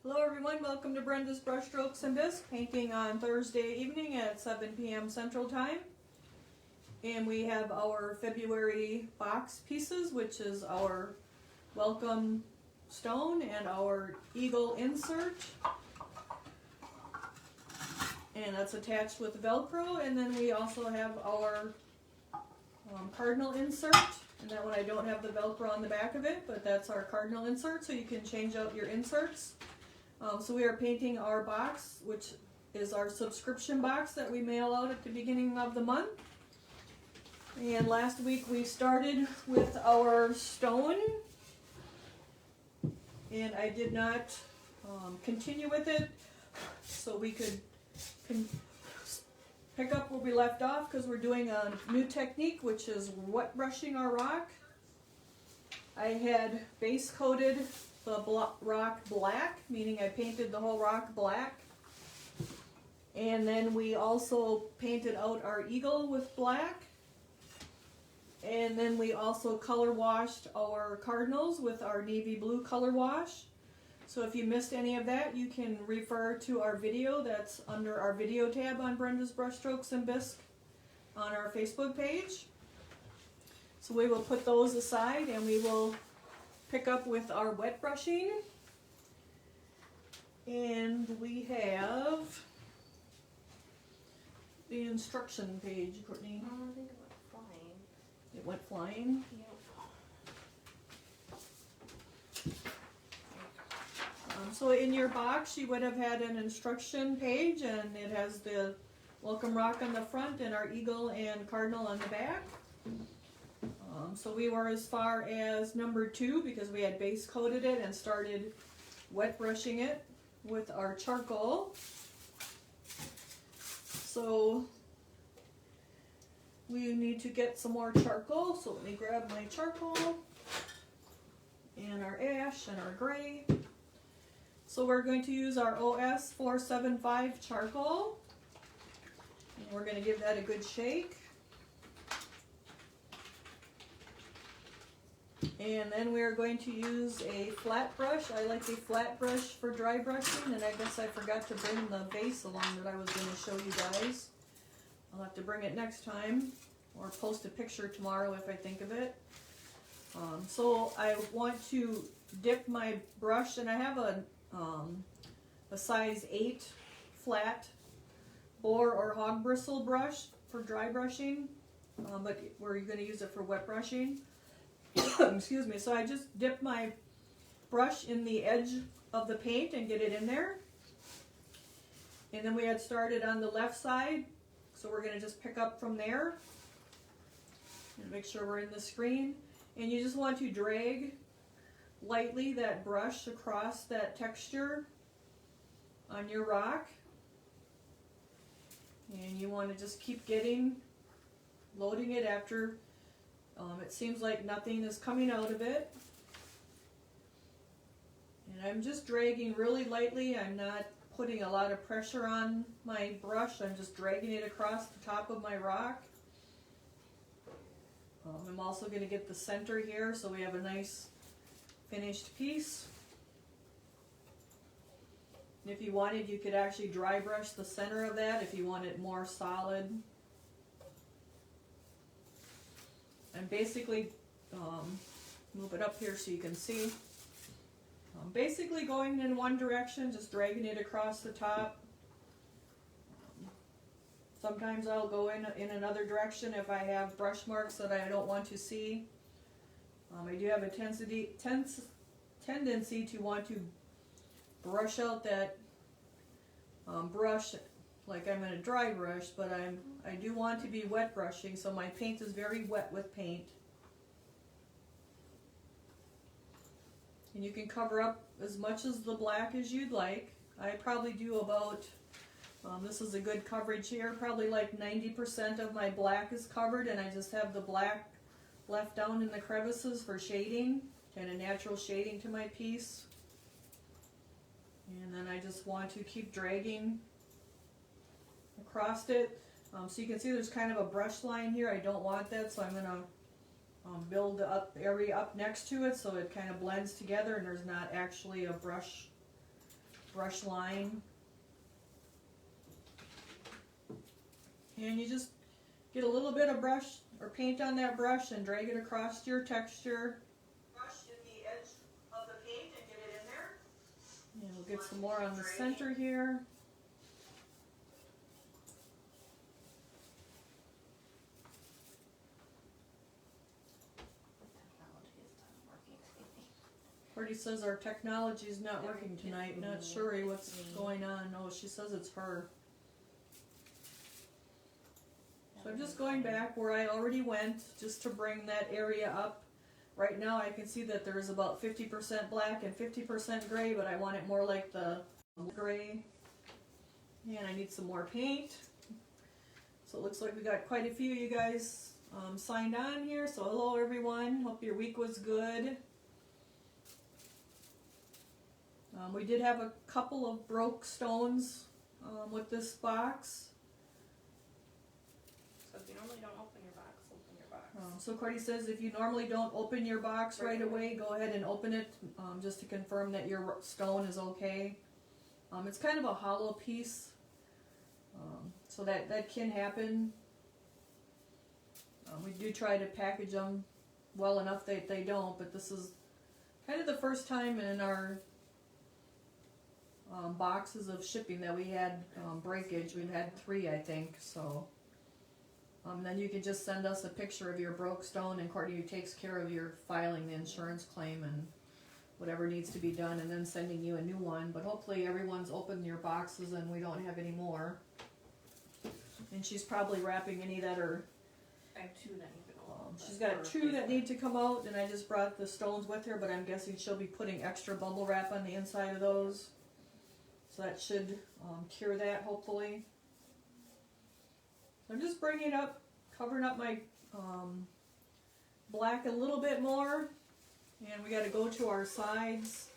Hello everyone, welcome to Brenda's Brushstrokes and Bisque, painting on Thursday evening at 7 p.m. Central Time. And we have our February box pieces, which is our welcome stone and our eagle insert. And that's attached with Velcro. And then we also have our cardinal insert. And that one I don't have the Velcro on the back of it, but that's our cardinal insert, so you can change out your inserts. So we are painting our box, which is our subscription box that we mail out at the beginning of the month. And last week we started with our stone, and I did not continue with it, so we could pick up where we left off, because we're doing a new technique, which is wet brushing our rock. I had base coated the rock black, meaning I painted the whole rock black. And then we also painted out our eagle with black. And then we also color washed our cardinals with our navy blue color wash. So if you missed any of that, you can refer to our video that's under our video tab on Brenda's Brushstrokes and Bisque on our Facebook page. So we will put those aside and we will pick up with our wet brushing. And we have the instruction page, Courtney. I think it went flying. It went flying? Yep. So in your box you would have had an instruction page, and it has the welcome rock on the front and our eagle and cardinal on the back. So we were as far as number 2 because we had base coated it and started wet brushing it with our charcoal. So we need to get some more charcoal, so let me grab my charcoal and our ash and our gray. So we're going to use our OS 475 charcoal, and we're going to give that a good shake. And then we are going to use a flat brush. I like a flat brush for dry brushing, and I guess I forgot to bring the base along that I was going to show you guys. I'll have to bring it next time, or post a picture tomorrow if I think of it. So I want to dip my brush, and I have a size 8 flat boar or hog bristle brush for dry brushing, but we're going to use it for wet brushing. Excuse me. So I just dip my brush in the edge of the paint and get it in there. And then we had started on the left side, so we're going to just pick up from there and make sure we're in the screen. And you just want to drag lightly that brush across that texture on your rock, and you want to just keep loading it after it seems like nothing is coming out of it. And I'm just dragging really lightly. I'm not putting a lot of pressure on my brush. I'm just dragging it across the top of my rock. I'm also going to get the center here so we have a nice finished piece. And if you wanted, you could actually dry brush the center of that if you want it more solid. And basically, move it up here so you can see. Basically going in one direction, just dragging it across the top. Sometimes I'll go in another direction if I have brush marks that I don't want to see. I do have a tendency to want to brush out that brush like I'm going to dry brush, but I do want to be wet brushing, so my paint is very wet with paint. And you can cover up as much as the black as you'd like. I probably do about, this is a good coverage here, probably like 90% of my black is covered, and I just have the black left down in the crevices for shading, kind of natural shading to my piece. And then I just want to keep dragging across it. So you can see there's kind of a brush line here. I don't want that, so I'm going to build the area up next to it so it kind of blends together and there's not actually a brush brush line. And you just get a little bit of brush or paint on that brush and drag it across your texture. Brush in the edge of the paint and get it in there. And we'll get some more on the center here. Marty says our technology is not working tonight. Not sure what's going on. No, she says it's her. So I'm just going back where I already went just to bring that area up. Right now I can see that there's about 50% black and 50% gray, but I want it more like the gray. And I need some more paint. So it looks like we got quite a few of you guys signed on here. So hello everyone. Hope your week was good. We did have a couple of broke stones with this box. So if you normally don't open your box, open your box. So Cordy says if you normally don't open your box right away, go ahead and open it just to confirm that your stone is okay. It's kind of a hollow piece, so that can happen. We do try to package them well enough that they don't, but this is kind of the first time in our boxes of shipping that we had breakage. We've had 3, I think, so then you can just send us a picture of your broke stone and Courtney takes care of your filing the insurance claim and whatever needs to be done and then sending you a new one. But hopefully everyone's opened your boxes and we don't have any more. And she's probably wrapping any that are... I have 2 that need to go out. She's got 2 that need to come out, and I just brought the stones with her, but I'm guessing she'll be putting extra bubble wrap on the inside of those. So that should cure that, hopefully. So I'm just bringing it up, covering up my black a little bit more. And we got to go to our sides.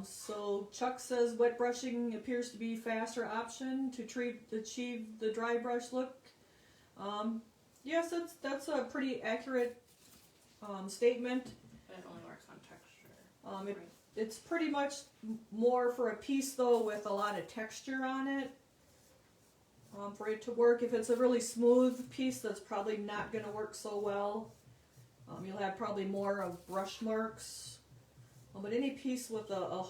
So Chuck says wet brushing appears to be faster option to achieve the dry brush look. Yes, that's a pretty accurate statement. But it only works on texture. It's pretty much more for a piece though with a lot of texture on it. For it to work, if it's a really smooth piece, that's probably not going to work so well. You'll have probably more of brush marks. But any piece with a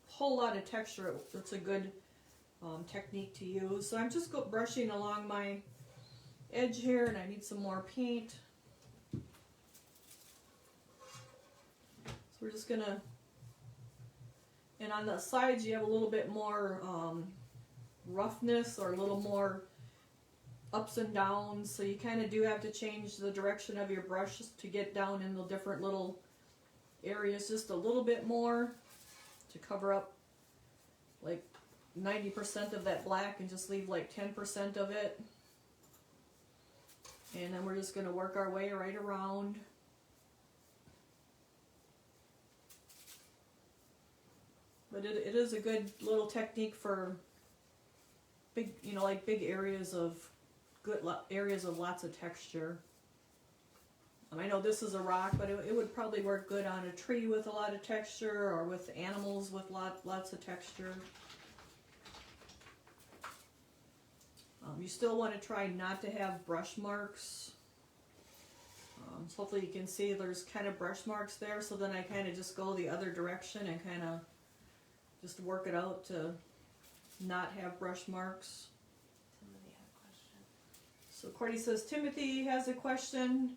whole lot of texture, it's a good technique to use. So I'm just brushing along my edge here, and I need some more paint. So we're just going to... And on the sides, you have a little bit more roughness or a little more ups and downs. So you kind of do have to change the direction of your brush to get down in the different little areas just a little bit more to cover up like 90% of that black and just leave like 10% of it. And then we're just going to work our way right around. But it is a good little technique for big, like big areas of areas of lots of texture. I know this is a rock, but it would probably work good on a tree with a lot of texture or with animals with lots of texture. You still want to try not to have brush marks. So hopefully you can see there's kind of brush marks there, so then I kind of just go the other direction and kind of just work it out to not have brush marks. Somebody had a question. So Cordy says, Timothy has a question.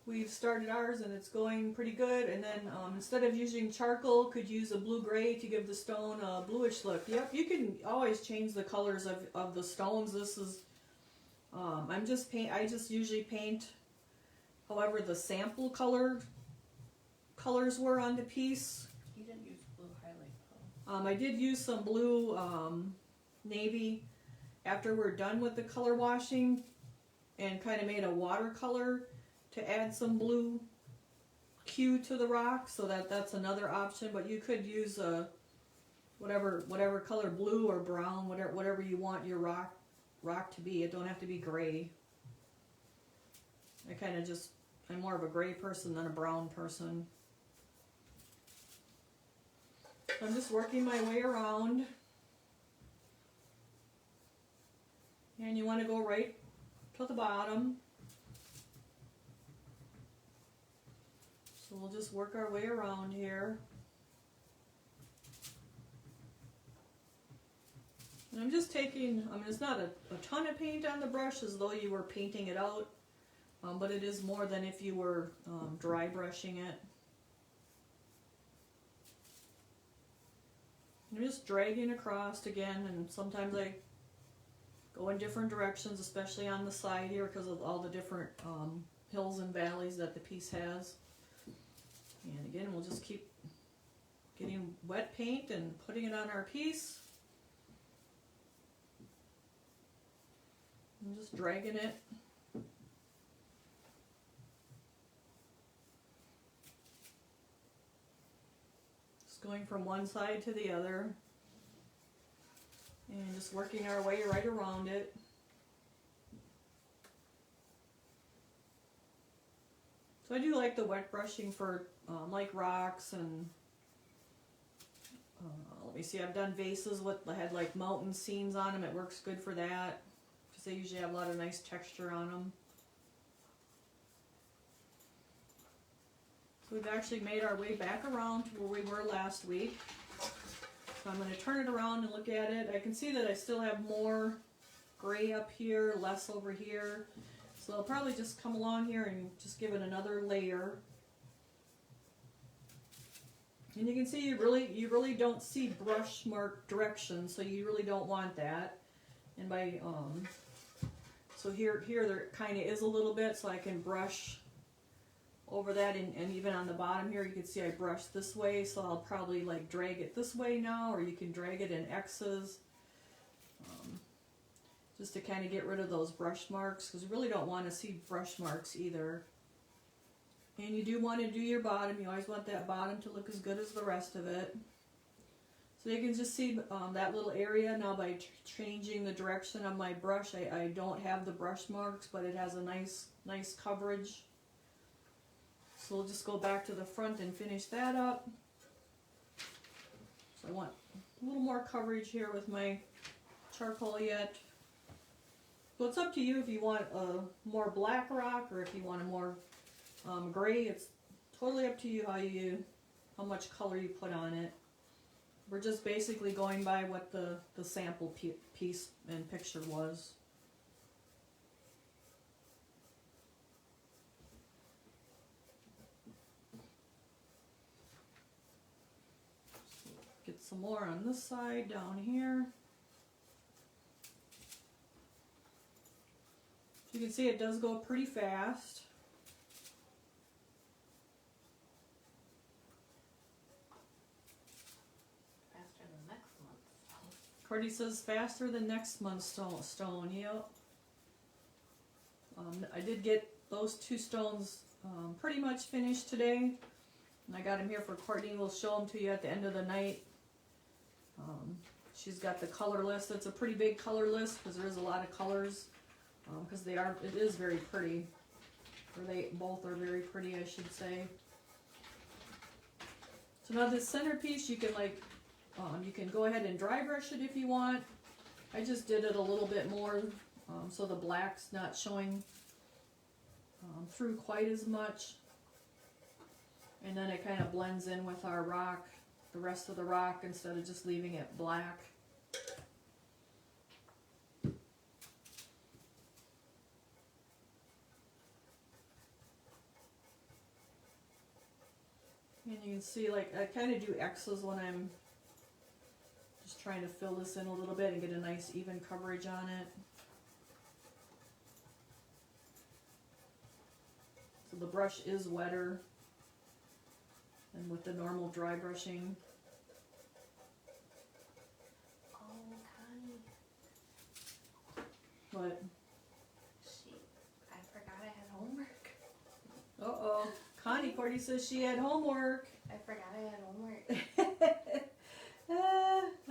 We've started ours and it's going pretty good. And then instead of using charcoal, could use a blue-gray to give the stone a bluish look. Yep, you can always change the colors of the stones. This is, I just usually paint however the sample colors were on the piece. You didn't use blue highlight though. I did use some blue navy after we're done with the color washing and kind of made a watercolor to add some blue hue to the rock, so that's another option. But you could use whatever color, blue or brown, whatever you want your rock to be. It don't have to be gray. I'm more of a gray person than a brown person. So I'm just working my way around. And you want to go right to the bottom. So we'll just work our way around here. And I'm just taking, I mean, it's not a ton of paint on the brush as though you were painting it out, but it is more than if you were dry brushing it. I'm just dragging across again, and sometimes I go in different directions, especially on the side here because of all the different hills and valleys that the piece has. And again, we'll just keep getting wet paint and putting it on our piece. I'm just dragging it. Just going from one side to the other. And just working our way right around it. So I do like the wet brushing for like rocks and let me see, I've done vases with, I had like mountain scenes on them. It works good for that because they usually have a lot of nice texture on them. So we've actually made our way back around to where we were last week. So I'm going to turn it around and look at it. I can see that I still have more gray up here, less over here. So I'll probably just come along here and just give it another layer. And you can see you really don't see brush mark direction, so you really don't want that. And by so here there kind of is a little bit, so I can brush over that, and even on the bottom here you can see I brush this way, so I'll probably like drag it this way now, or you can drag it in X's just to kind of get rid of those brush marks, because you really don't want to see brush marks either. And you do want to do your bottom. You always want that bottom to look as good as the rest of it. So you can just see that little area now by changing the direction of my brush. I don't have the brush marks, but it has a nice coverage. So we'll just go back to the front and finish that up. So I want a little more coverage here with my charcoal yet. So it's up to you if you want a more black rock or if you want a more gray. It's totally up to you how much color you put on it. We're just basically going by what the sample piece and picture was. Get some more on this side down here. You can see it does go pretty fast. Faster than next month. Cordy says faster than next month's stone. Yep. I did get those two stones pretty much finished today. And I got them here for Courtney. We'll show them to you at the end of the night. She's got the color list. It's a pretty big color list because there is a lot of colors. Because it is very pretty. Or they both are very pretty, I should say. So now this centerpiece, you can you can go ahead and dry brush it if you want. I just did it a little bit more so the black's not showing through quite as much. And then it kind of blends in with our rock, the rest of the rock, instead of just leaving it black. And you can see, like, I kind of do X's when I'm just trying to fill this in a little bit and get a nice even coverage on it. So the brush is wetter than with the normal dry brushing. Oh, Connie. What? I forgot I had homework. Uh-oh. Connie Cordy says she had homework. I forgot I had homework.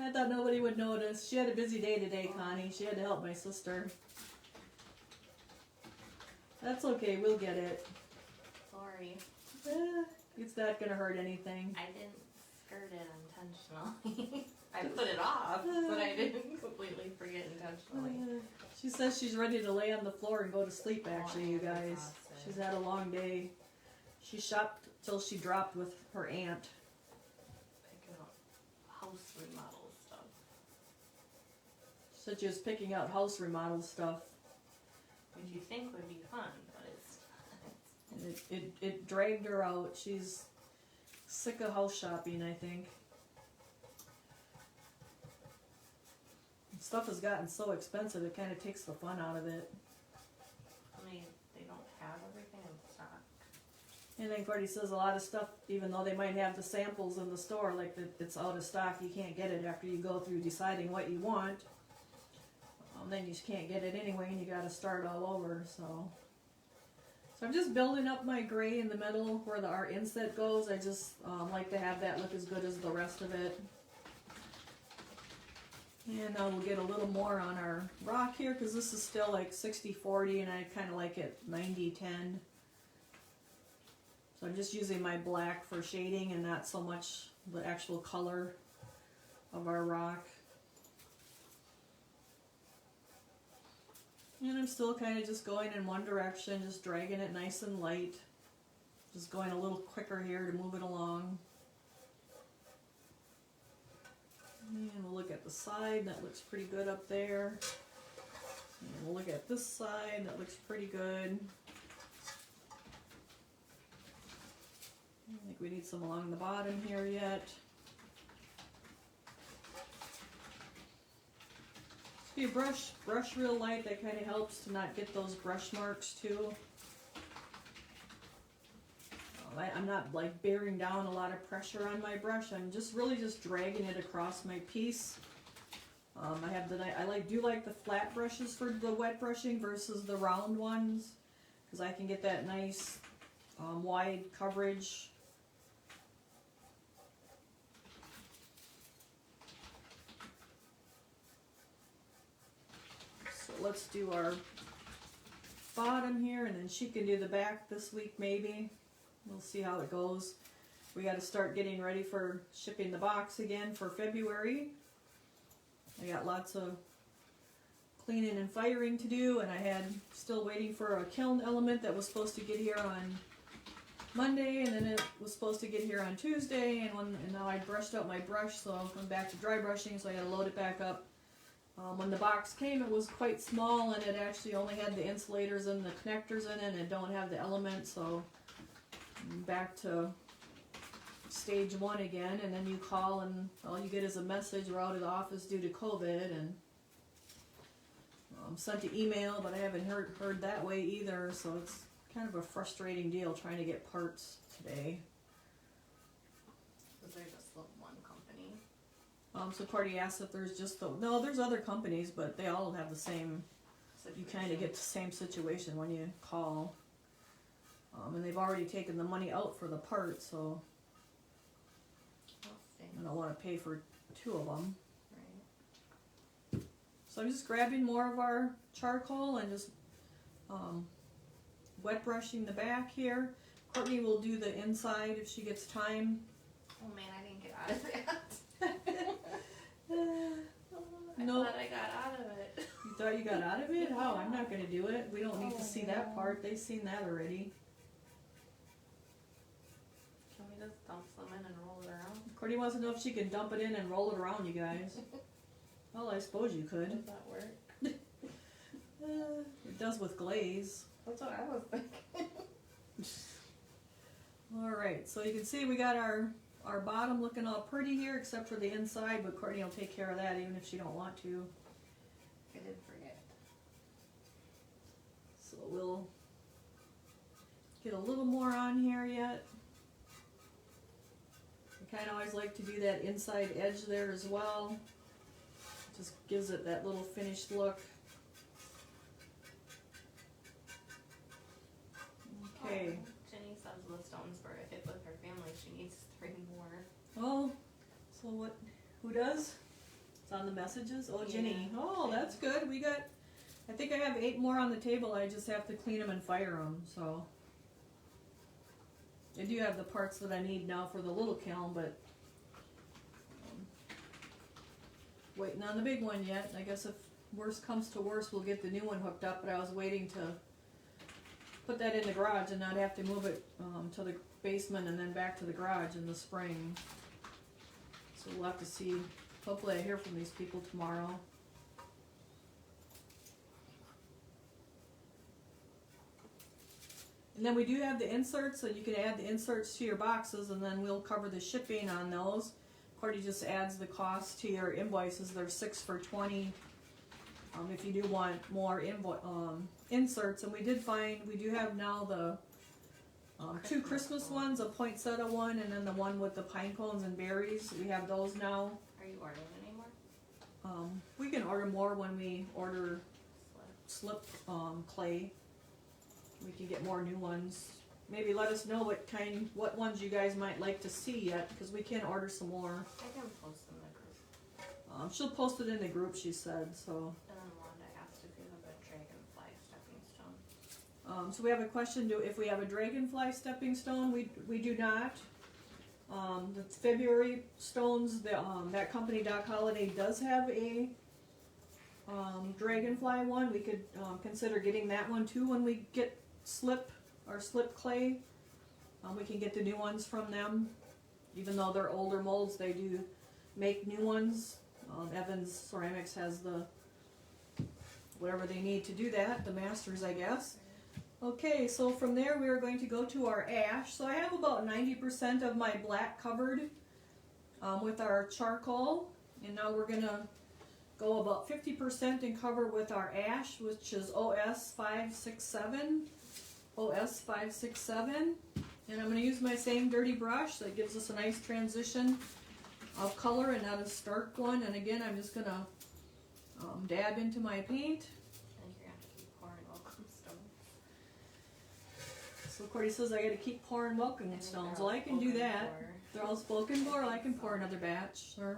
I thought nobody would notice. She had a busy day today, Connie. She had to help my sister. That's okay. We'll get it. Sorry. It's not going to hurt anything. I didn't skirt it intentionally. I put it off, but I didn't completely forget intentionally. She says she's ready to lay on the floor and go to sleep, actually, you guys. She's had a long day. She shopped till she dropped with her aunt. Picking up house remodel stuff. She said she was picking out house remodel stuff. Which you think would be fun, but it's And it dragged her out. She's sick of house shopping, I think. Stuff has gotten so expensive, it kind of takes the fun out of it. I mean, they don't have everything in stock. And then Cordy says a lot of stuff, even though they might have the samples in the store, like it's out of stock, you can't get it after you go through deciding what you want. Then you just can't get it anyway, and you got to start all over. So I'm just building up my gray in the middle where our inset goes. I just like to have that look as good as the rest of it. And now we'll get a little more on our rock here because this is still like 60-40 and I kind of like it 90-10. So I'm just using my black for shading and not so much the actual color of our rock. And I'm still kind of just going in one direction, just dragging it nice and light. Just going a little quicker here to move it along. And we'll look at the side, that looks pretty good up there. And we'll look at this side, that looks pretty good. I think we need some along the bottom here yet. If you brush real light, that kind of helps to not get those brush marks too. I'm not like bearing down a lot of pressure on my brush. I'm just really just dragging it across my piece. I do like the flat brushes for the wet brushing versus the round ones because I can get that nice wide coverage. So let's do our bottom here, and then she can do the back this week maybe. We'll see how it goes. We got to start getting ready for shipping the box again for February. I got lots of cleaning and firing to do, and I had still waiting for a kiln element that was supposed to get here on Monday, and then it was supposed to get here on Tuesday, and now I brushed out my brush, so I'm back to dry brushing, so I got to load it back up. When the box came, it was quite small, and it actually only had the insulators and the connectors in it, and it don't have the element, so I'm back to stage one again. And then you call, and all you get is a message, we're out of the office due to COVID, and sent an email, but I haven't heard that way either, so it's kind of a frustrating deal trying to get parts today. Was there just the one company? So Cordy asked if there's just no, there's other companies, but they all have the same, you kind of get the same situation when you call. And they've already taken the money out for the part, so I don't want to pay for two of them. Right. So I'm just grabbing more of our charcoal and just wet brushing the back here. Courtney will do the inside if she gets time. Oh man, I didn't get out of that. I No. thought I got out of it. You thought you got out of it? Oh, I'm not going to do it. We don't need to see that part. They've seen that already. Can we just dump some in and roll it around? Courtney wants to know if she can dump it in and roll it around, you guys. Well, I suppose you could. Does that work? It does with glaze. That's what I was thinking. Alright, so you can see we got our bottom looking all pretty here, except for the inside, but Courtney will take care of that even if she don't want to. I did forget. So we'll get a little more on here yet. I kind of always like to do that inside edge there as well. Just gives it that little finished look. Okay. Oh, Jenny says the stones were a hit with her family. She needs 3 more. Oh, so what? Who does? It's on the messages. Oh, Jenny. Yeah. Oh, that's good. I think I have 8 more on the table. I just have to clean them and fire them. So I do have the parts that I need now for the little kiln, but waiting on the big one yet. I guess if worst comes to worst, we'll get the new one hooked up, but I was waiting to put that in the garage and not have to move it to the basement and then back to the garage in the spring. So we'll have to see. Hopefully I hear from these people tomorrow. And then we do have the inserts, so you can add the inserts to your boxes, and then we'll cover the shipping on those. Cordy just adds the cost to your invoices. They're 6 for $20. If you do want more inserts, and we did find we do have now the two Christmas ones, a poinsettia one, and then the one with the pine cones and berries. We have those now. Are you ordering any more? We can order more when we order slip clay. We can get more new ones. Maybe let us know what ones you guys might like to see yet, because we can order some more. I can post in the group. She'll post it in the group, she said, so. And then Wanda asked if you have a dragonfly stepping stone. So we have a question, if we have a dragonfly stepping stone. We do not. The February stones, that company Doc Holiday does have a dragonfly one. We could consider getting that one too when we get slip clay. We can get the new ones from them. Even though they're older molds, they do make new ones. Evans Ceramics has the whatever they need to do that, the masters, I guess. Okay, so from there we are going to go to our ash. So I have about 90% of my black covered with our charcoal, and now we're gonna go about 50% and cover with our ash, which is OS 567. OS 567. And I'm going to use my same dirty brush that gives us a nice transition of color and not a stark one. And again, I'm just going to dab into my paint. And you're going to have to keep pouring welcome stones. So Cordy says I got to keep pouring welcome stones. Well, I can do that. They're all spoken for. I can pour another batch. Sure.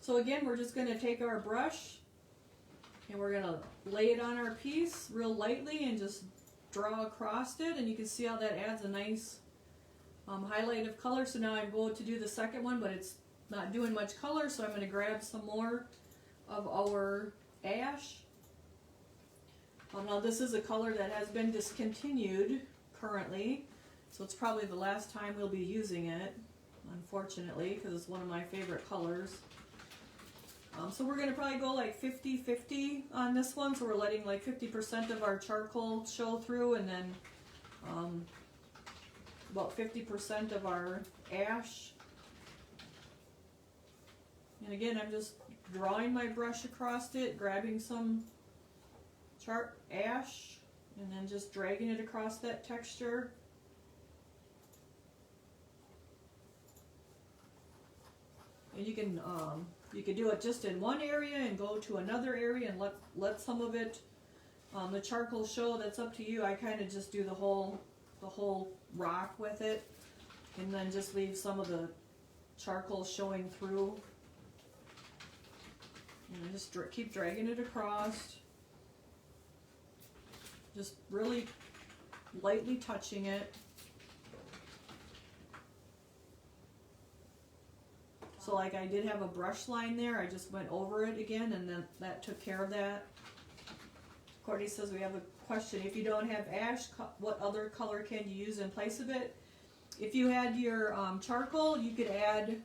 So again, we're just going to take our brush and we're going to lay it on our piece real lightly and just draw across it, and you can see how that adds a nice highlight of color. So now I'm going to do the second one, but it's not doing much color, so I'm going to grab some more of our ash. Now this is a color that has been discontinued currently, so it's probably the last time we'll be using it, unfortunately, because it's one of my favorite colors. So we're going to probably go like 50-50 on this one, so we're letting like 50% of our charcoal show through, and then about 50% of our ash. And again, I'm just drawing my brush across it, grabbing some ash, and then just dragging it across that texture. And you can do it just in one area and go to another area and let some of it, the charcoal show. That's up to you. I kind of just do the whole rock with it, and then just leave some of the charcoal showing through. And I just keep dragging it across, just really lightly touching it. So like I did have a brush line there, I just went over it again, and then that took care of that. Courtney says we have a question. If you don't have ash, what other color can you use in place of it? If you had your charcoal, you could add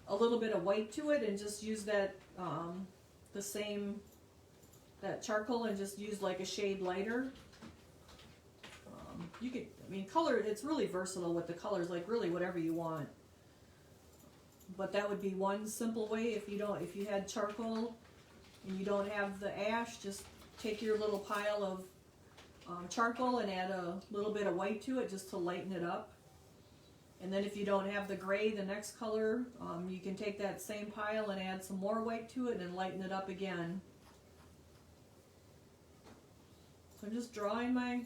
a little bit of white to it and just use that that charcoal and just use like a shade lighter. You could, color, it's really versatile with the colors, like really whatever you want. But that would be one simple way. If you had charcoal and you don't have the ash, just take your little pile of charcoal and add a little bit of white to it just to lighten it up. And then if you don't have the gray, the next color, you can take that same pile and add some more white to it and lighten it up again. So I'm just drawing my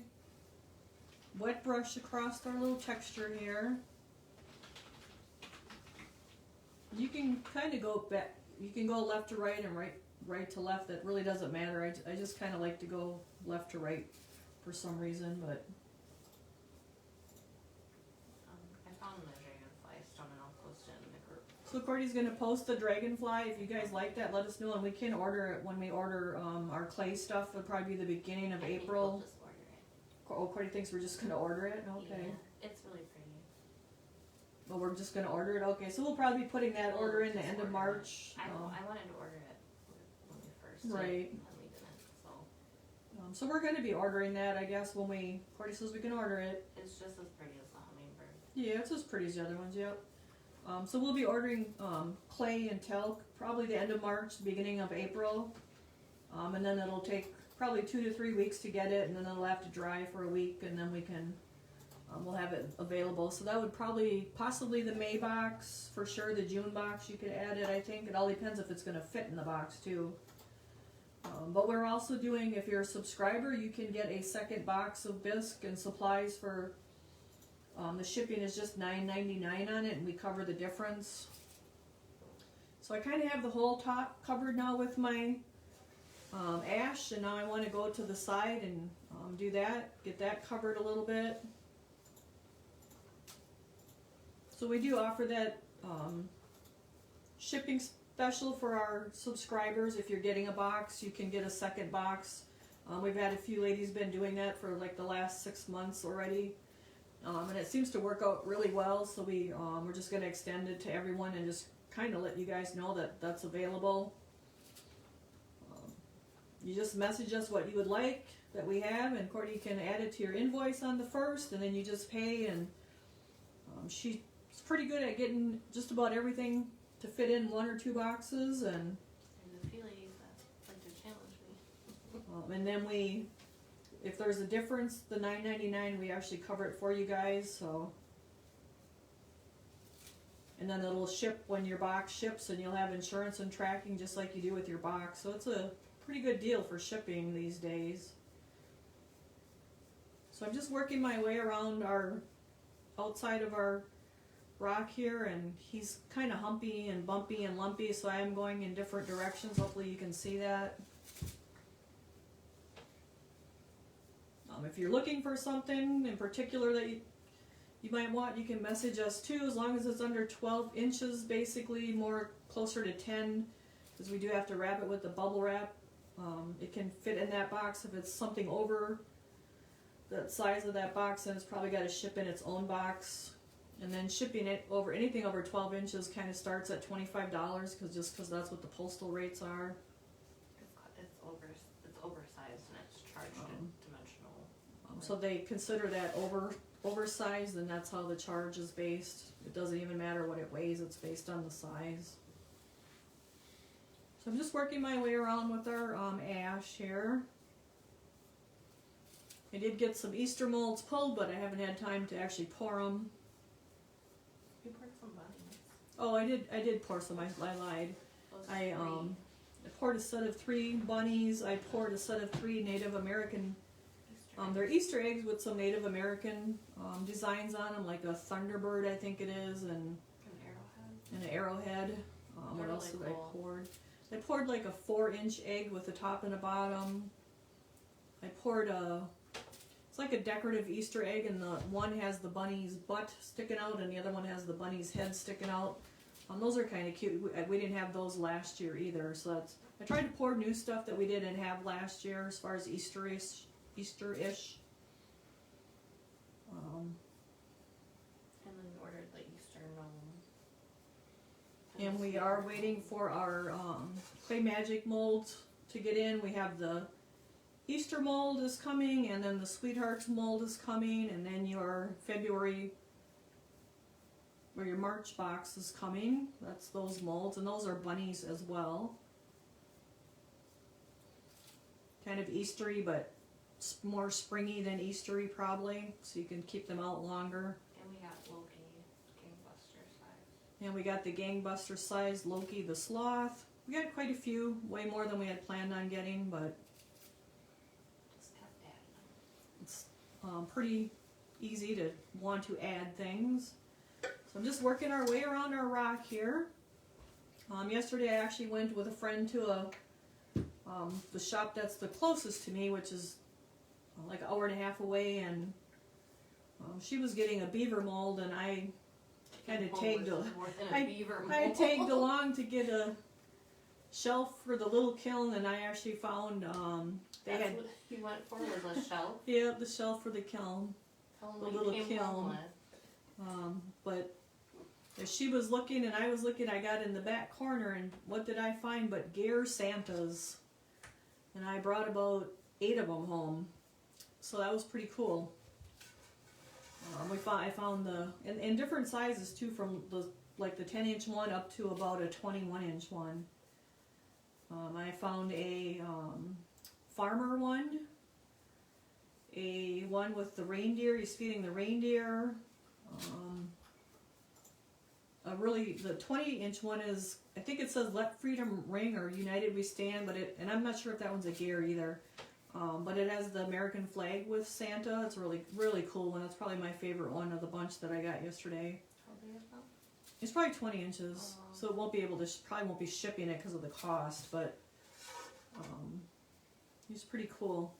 wet brush across our little texture here. You can kind of go back, you can go left to right and right to left. That really doesn't matter. I just kind of like to go left to right for some reason, but I found the dragonfly stone and I'll post it in the group. So Courtney's gonna post the dragonfly. If you guys like that, let us know, and we can order it when we order our clay stuff. It'll probably be the beginning of I think April. we'll just order it. Oh, Courtney thinks we're just gonna order it. Okay. Yeah, it's really pretty. Well, we're just gonna order it. Okay, so we'll probably be putting that order in the end of March. I wanted to order it when we first Right. did, and we didn't. So So we're gonna be ordering that, I guess, when Courtney says we can order it. it's just as pretty as the hummingbird. Yeah, it's as pretty as the other ones. Yep. So we'll be ordering clay and talc probably the end of March, beginning of April, and then it'll take probably 2 to 3 weeks to get it, and then it'll have to dry for a week, and then we can we'll have it available. So that would possibly the May box for sure. The June box you could add it. I think it all depends if it's going to fit in the box too. But we're also doing, if you're a subscriber, you can get a second box of Bisque and supplies for. The shipping is just $9.99 on it, and we cover the difference. So I kind of have the whole top covered now with my ash, and now I want to go to the side and do that, get that covered a little bit. So we do offer that shipping special for our subscribers. If you're getting a box, you can get a second box. We've had a few ladies been doing that for like the last 6 months already. And it seems to work out really well, so we're just going to extend it to everyone and just kind of let you guys know that that's available. You just message us what you would like that we have, and Courtney can add it to your invoice on the 1st, and then you just pay, and she's pretty good at getting just about everything to fit in 1 or 2 boxes, and There's a few ladies that like to challenge me. and then if there's a difference, the $9.99, we actually cover it for you guys, so. And then it'll ship when your box ships, and you'll have insurance and tracking just like you do with your box. So it's a pretty good deal for shipping these days. So I'm just working my way around our outside of our rock here, and he's kind of humpy and bumpy and lumpy, so I am going in different directions. Hopefully you can see that. If you're looking for something in particular that you might want, you can message us too, as long as it's under 12 inches, basically more closer to 10, because we do have to wrap it with the bubble wrap. It can fit in that box. If it's something over that size of that box, then it's probably got to ship in its own box. And then shipping it over anything over 12 inches kind of starts at $25, because that's what the postal rates are. It's oversized and it's charged in dimensional. So they consider that oversized, and that's how the charge is based. It doesn't even matter what it weighs, it's based on the size. So I'm just working my way around with our ash here. I did get some Easter molds pulled, but I haven't had time to actually pour them. You poured some bunnies. Oh, I did pour some. I lied. I poured a set of 3 bunnies. I poured a set of 3 Native American. They're Easter eggs with some Native American designs on them, like a Thunderbird, I think it is, and an arrowhead. What else did I pour? I poured like a 4-inch egg with a top and a bottom. I poured it's like a decorative Easter egg, and the one has the bunny's butt sticking out, and the other one has the bunny's head sticking out. Those are kind of cute. We didn't have those last year either, so I tried to pour new stuff that we didn't have last year as far as Easter-ish. And then ordered the Easter gnome. And we are waiting for our clay magic molds to get in. We have the Easter mold is coming, and then the Sweethearts mold is coming, and then your February or your March box is coming. That's those molds, and those are bunnies as well. Kind of Eastery, but more springy than Eastery probably, so you can keep them out longer. And we got Loki, gangbuster size. And we got the gangbuster size Loki the sloth. We got quite a few, way more than we had planned on getting, but Just kept adding them. it's pretty easy to want to add things. So I'm just working our way around our rock here. Yesterday I actually went with a friend to the shop that's the closest to me, which is like an hour and a half away, and she was getting a beaver mold, and I Kinda Home tagged was a- more than I- a beaver I mold. tagged along to get a shelf for the little kiln, and I actually found they That's had what he went for, was a shelf. yeah the shelf for the kiln. Tell him The what little you came home kiln. with. But as she was looking and I was looking, I got in the back corner, and what did I find but Gare Santas? And I brought about 8 of them home, so that was pretty cool. I found the in different sizes too, from the 10-inch one up to about a 21-inch one. I found a farmer one, a one with the reindeer. He's feeding the reindeer. The 20-inch one is, I think it says "Let Freedom Ring" or "United We Stand," and I'm not sure if that one's a Gare either. But it has the American flag with Santa. It's a really, really cool one. It's probably my favorite one of the bunch that I got yesterday. How big is that? It's probably 20 inches, so it won't be able to, probably won't be shipping it because of the cost, but it's pretty cool.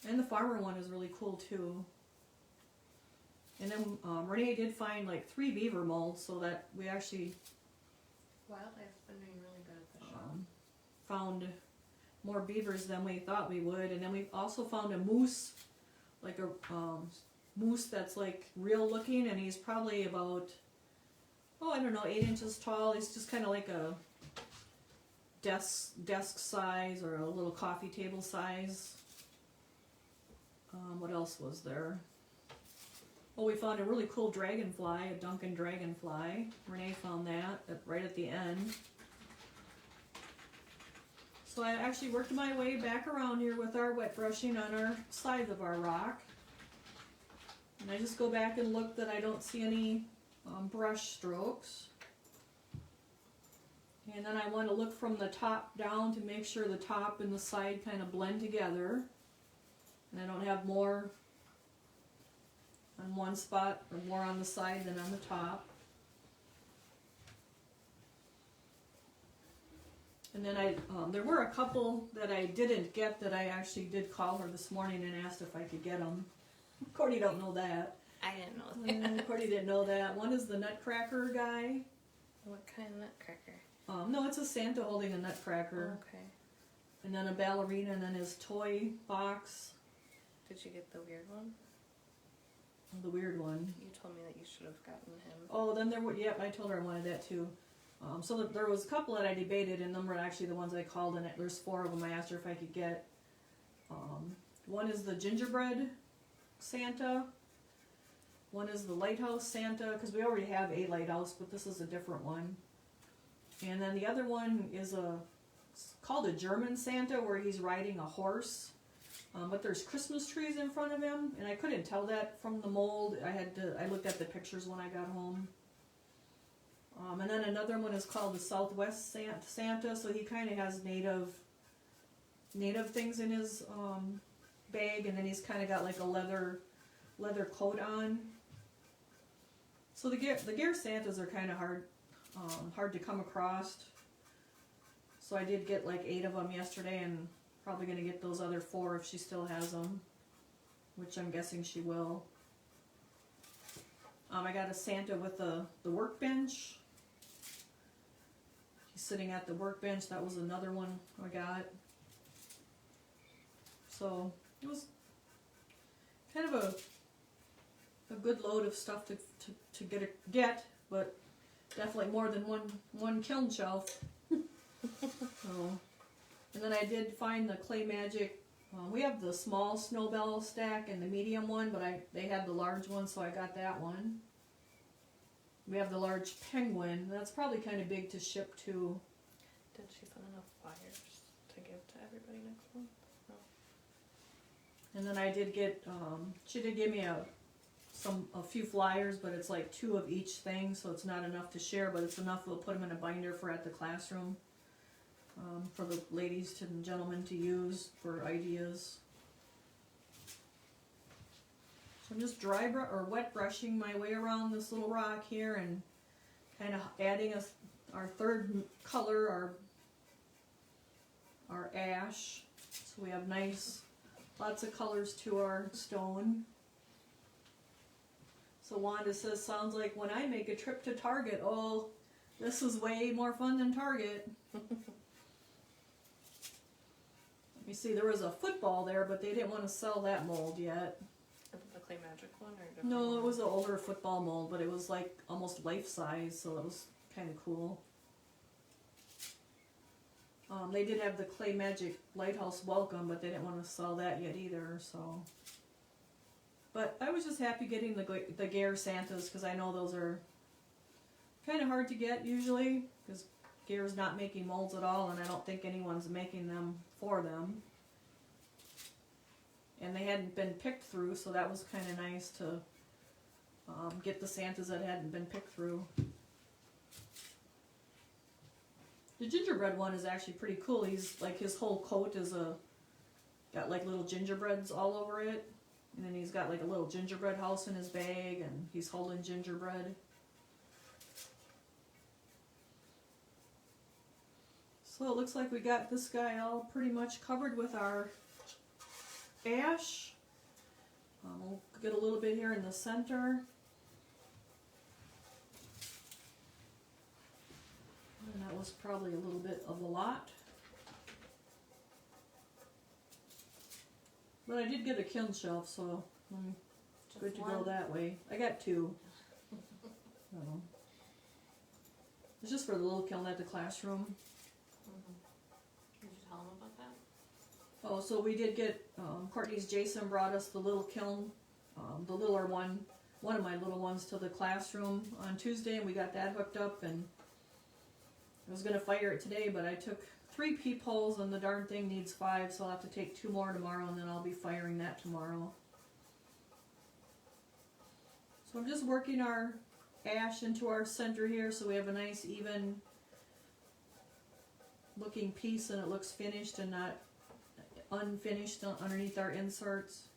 And the farmer one is really cool too. And then Renee did find 3 beaver molds, so that we actually Wildlife's been doing really good at the shop. found more beavers than we thought we would. And then we also found a moose, like a moose that's real looking, and he's probably about, 8 inches tall. He's just kind of like a desk size or a little coffee table size. What else was there? We found a really cool dragonfly, a Duncan dragonfly. Renee found that right at the end. So I actually worked my way back around here with our wet brushing on our sides of our rock. And I just go back and look that I don't see any brush strokes. And then I want to look from the top down to make sure the top and the side kind of blend together. And I don't have more on one spot or more on the side than on the top. And then there were a couple that I didn't get that I actually did call her this morning and asked if I could get them. Courtney don't know that. I didn't know that. Courtney didn't know that. One is the Nutcracker guy. What kind of nutcracker? No, it's a Santa holding a Nutcracker. Okay. And then a ballerina, and then his toy box. Did you get the weird one? The weird one. You told me that you should have gotten him. Oh, then there were, yep, I told her I wanted that too. So there was a couple that I debated, and them were actually the ones I called, and there's 4 of them I asked her if I could get. One is the Gingerbread Santa. One is the Lighthouse Santa, because we already have a lighthouse, but this is a different one. And then the other one is it's called a German Santa, where he's riding a horse. But there's Christmas trees in front of him, and I couldn't tell that from the mold. I looked at the pictures when I got home. And then another one is called the Southwest Santa, so he kind of has native things in his bag, and then he's kind of got like a leather coat on. So the Gare Santas are kind of hard to come across. So I did get 8 of them yesterday, and probably going to get those other 4 if she still has them, which I'm guessing she will. I got a Santa with the workbench. He's sitting at the workbench. That was another one I got. So it was kind of a good load of stuff to get, but definitely more than one kiln shelf. So. And then I did find the Clay Magic. We have the small snowball stack and the medium one, but they had the large one, so I got that one. We have the large penguin. That's probably kind of big to ship to. Did she send enough flyers to give to everybody next month? No. And then I did get. She did give me a few flyers, but it's 2 of each thing, so it's not enough to share, but it's enough. We'll put them in a binder for at the classroom. For the ladies and gentlemen to use for ideas. So I'm just wet brushing my way around this little rock here and kind of adding our third color, our ash. So we have lots of colors to our stone. So Wanda says, sounds like when I make a trip to Target. Oh, this is way more fun than Target. Let me see, there was a football there, but they didn't want to sell that mold yet. The Clay Magic one or a different No, one? it was an older football mold, but it was like almost life size, so it was kind of cool. They did have the Clay Magic Lighthouse Welcome, but they didn't want to sell that yet either, so. But I was just happy getting the Gare Santas, because I know those are kind of hard to get usually, because Gare's not making molds at all, and I don't think anyone's making them for them. And they hadn't been picked through, so that was kind of nice to get the Santas that hadn't been picked through. The gingerbread one is actually pretty cool. He's like, his whole coat is got like little gingerbreads all over it. And then he's got like a little gingerbread house in his bag, and he's holding gingerbread. So it looks like we got this guy all pretty much covered with our ash. We'll get a little bit here in the center. And that was probably a little bit of a lot. But I did get a kiln shelf, so I'm good to go that way. I got 2. It's just for the little kiln at the classroom. Did you tell them about that? Oh, so we did get, Courtney's Jason brought us the little kiln, the littler one of my little ones to the classroom on Tuesday, and we got that hooked up, and I was going to fire it today, but I took 3 peepholes and the darn thing needs 5, so I'll have to take 2 more tomorrow, and then I'll be firing that tomorrow. So I'm just working our ash into our center here so we have a nice even looking piece, and it looks finished and not unfinished underneath our inserts.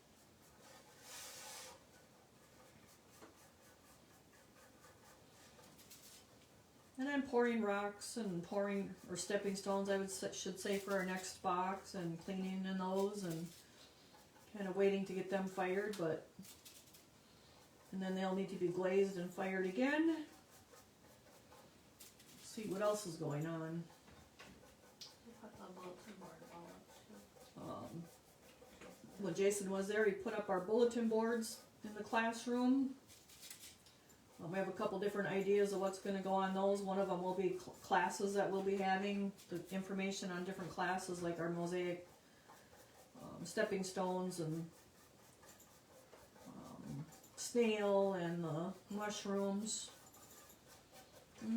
And I'm pouring rocks and pouring, or stepping stones I should say, for our next box, and cleaning in those and kind of waiting to get them fired, and then they'll need to be glazed and fired again. Let's see what else is going on. Put the bulletin board all up too. When Jason was there, he put up our bulletin boards in the classroom. We have a couple different ideas of what's going to go on those. One of them will be classes that we'll be having, the information on different classes, like our mosaic, stepping stones, and snail, and the mushrooms.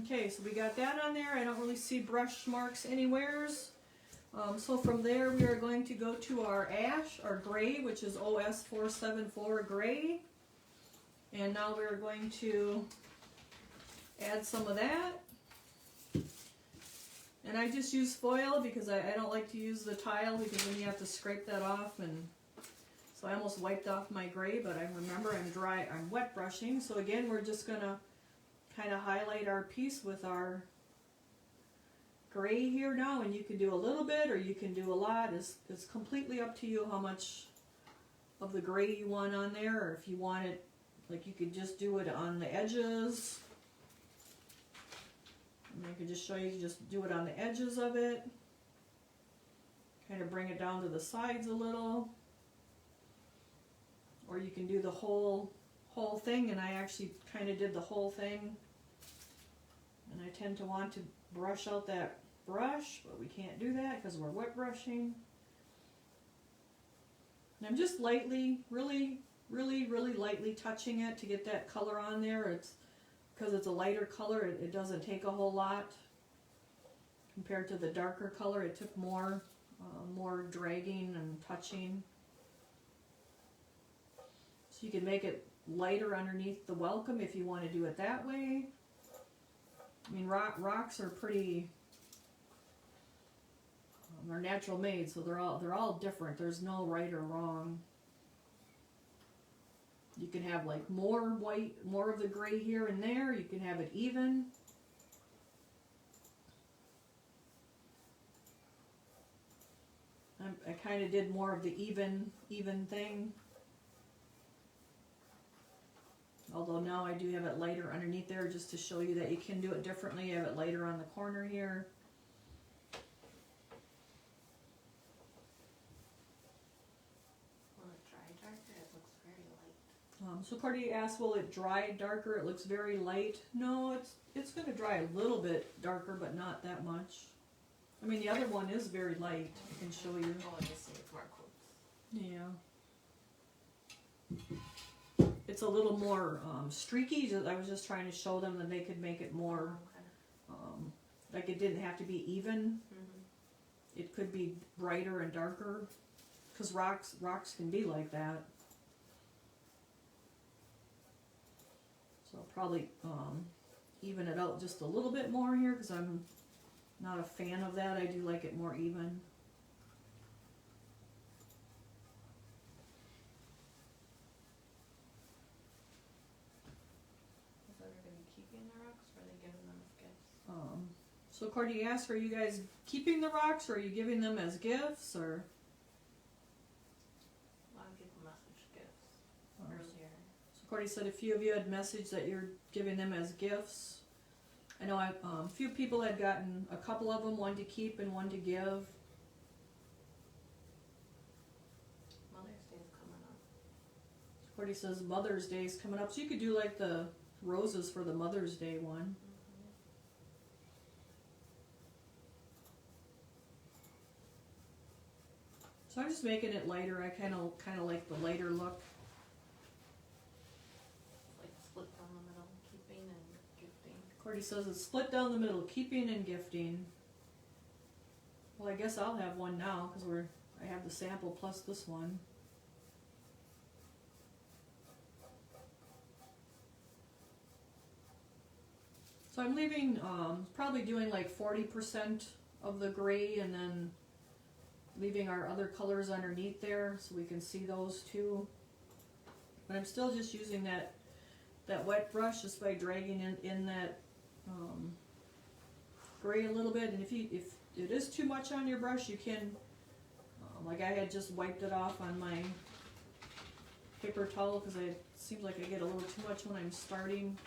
Okay, so we got that on there. I don't really see brush marks anywheres. So from there we are going to go to our ash, our gray, which is OS474 gray. And now we're going to add some of that. And I just use foil because I don't like to use the tile, because then you have to scrape that off, and so I almost wiped off my gray, but I remember I'm wet brushing. So again, we're just gonna kind of highlight our piece with our gray here now, and you can do a little bit or you can do a lot. It's completely up to you how much of the gray you want on there, or if you want it, like, you could just do it on the edges. And I could just show you, just do it on the edges of it. Kind of bring it down to the sides a little. Or you can do the whole thing, and I actually kind of did the whole thing. And I tend to want to brush out that brush, but we can't do that because we're wet brushing. And I'm just lightly, really lightly touching it to get that color on there. It's because it's a lighter color, it doesn't take a whole lot compared to the darker color. It took more dragging and touching. So you can make it lighter underneath the welcome if you want to do it that way. I mean, rocks are pretty, they're natural made, so they're all different. There's no right or wrong. You can have like more white, more of the gray here and there. You can have it even. I kind of did more of the even thing. Although now I do have it lighter underneath there just to show you that you can do it differently. I have it lighter on the corner here. Will it dry darker? It looks very light. So Cardi asked, will it dry darker? It looks very light. No, it's going to dry a little bit darker, but not that much. I mean, the other one is very light. I can show you. Oh, let me see. It's more quotes. Yeah. It's a little more streaky. I was just trying to show them that they could make it more, like it didn't have to be even. It could be brighter and darker, because rocks can be like that. So I'll probably even it out just a little bit more here, because I'm not a fan of that. I do like it more even. So Courtney asked, are you guys keeping the rocks, or are you giving them as gifts, or? A lot of people message gifts earlier. So Courtney said a few of you had messaged that you're giving them as gifts. I know a few people had gotten a couple of them, one to keep and one to give. Mother's Day is coming up. Courtney says Mother's Day is coming up, so you could do like the roses for the Mother's Day one. So I'm just making it lighter. I kind of like the lighter look. Like split down the middle, keeping and gifting. Cordy says it's split down the middle, keeping and gifting. Well, I guess I'll have one now because I have the sample plus this one. So I'm leaving, probably doing like 40% of the gray and then leaving our other colors underneath there so we can see those too. But I'm still just using that wet brush just by dragging in that gray a little bit. And if it is too much on your brush, you can, like I had just wiped it off on my paper towel because it seems like I get a little too much when I'm starting.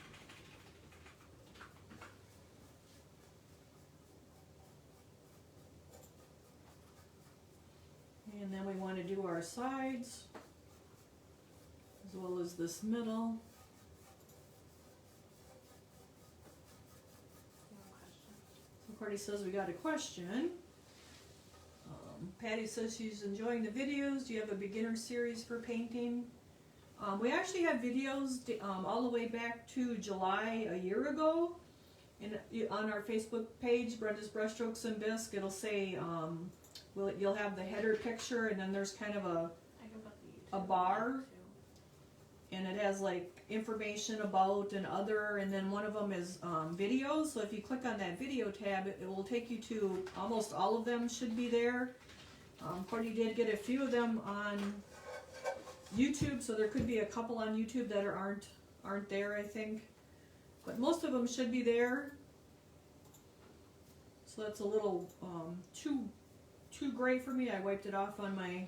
And then we want to do our sides, as well as this middle. So Courtney says we got a question. Patty says she's enjoying the videos. Do you have a beginner series for painting? We actually have videos all the way back to July a year ago. And on our Facebook page, Brenda's Brushstrokes and Bisque, it'll say, you'll have the header picture, and then there's kind of a bar, and it has like information about and other, and then one of them is videos. So if you click on that video tab, it will take you to almost all of them should be there. Courtney did get a few of them on YouTube, so there could be a couple on YouTube that aren't there, I think, but most of them should be there. So that's a little too gray for me. I wiped it off on my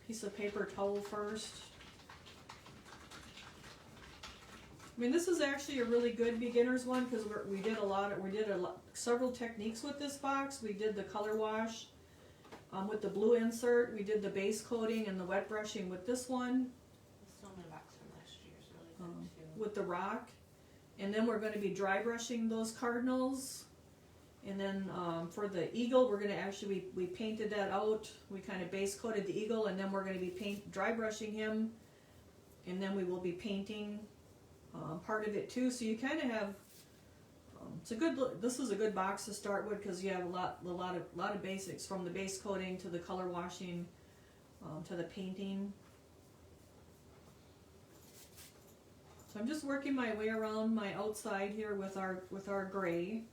piece of paper towel first. I mean, this is actually a really good beginner's one because we did several techniques with this box. We did the color wash with the blue insert. We did the base coating and the wet brushing with this one. The snowman box from last year is really good too. With the rock. And then we're going to be dry brushing those cardinals. And then for the eagle, we're going to actually, we painted that out. We kind of base coated the eagle, and then we're going to be dry brushing him. And then we will be painting part of it too. So you kind of have, this is a good box to start with because you have a lot of basics, from the base coating to the color washing to the painting. So I'm just working my way around my outside here with our gray.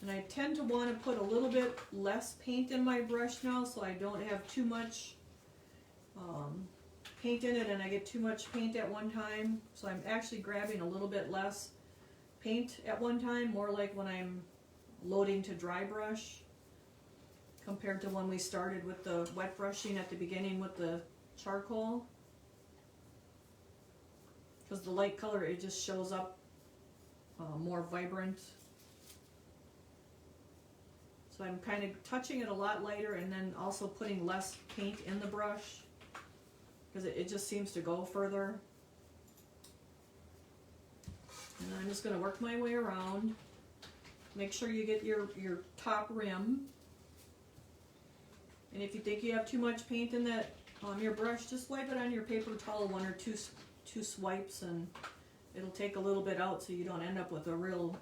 And I tend to want to put a little bit less paint in my brush now so I don't have too much paint in it and I get too much paint at one time. So I'm actually grabbing a little bit less paint at one time, more like when I'm loading to dry brush, compared to when we started with the wet brushing at the beginning with the charcoal. because the light color, it just shows up more vibrant. So I'm kind of touching it a lot lighter and then also putting less paint in the brush because it just seems to go further. And I'm just going to work my way around. Make sure you get your top rim. And if you think you have too much paint in that your brush, just wipe it on your paper towel 1 or 2 swipes, and it'll take a little bit out so you don't end up with a real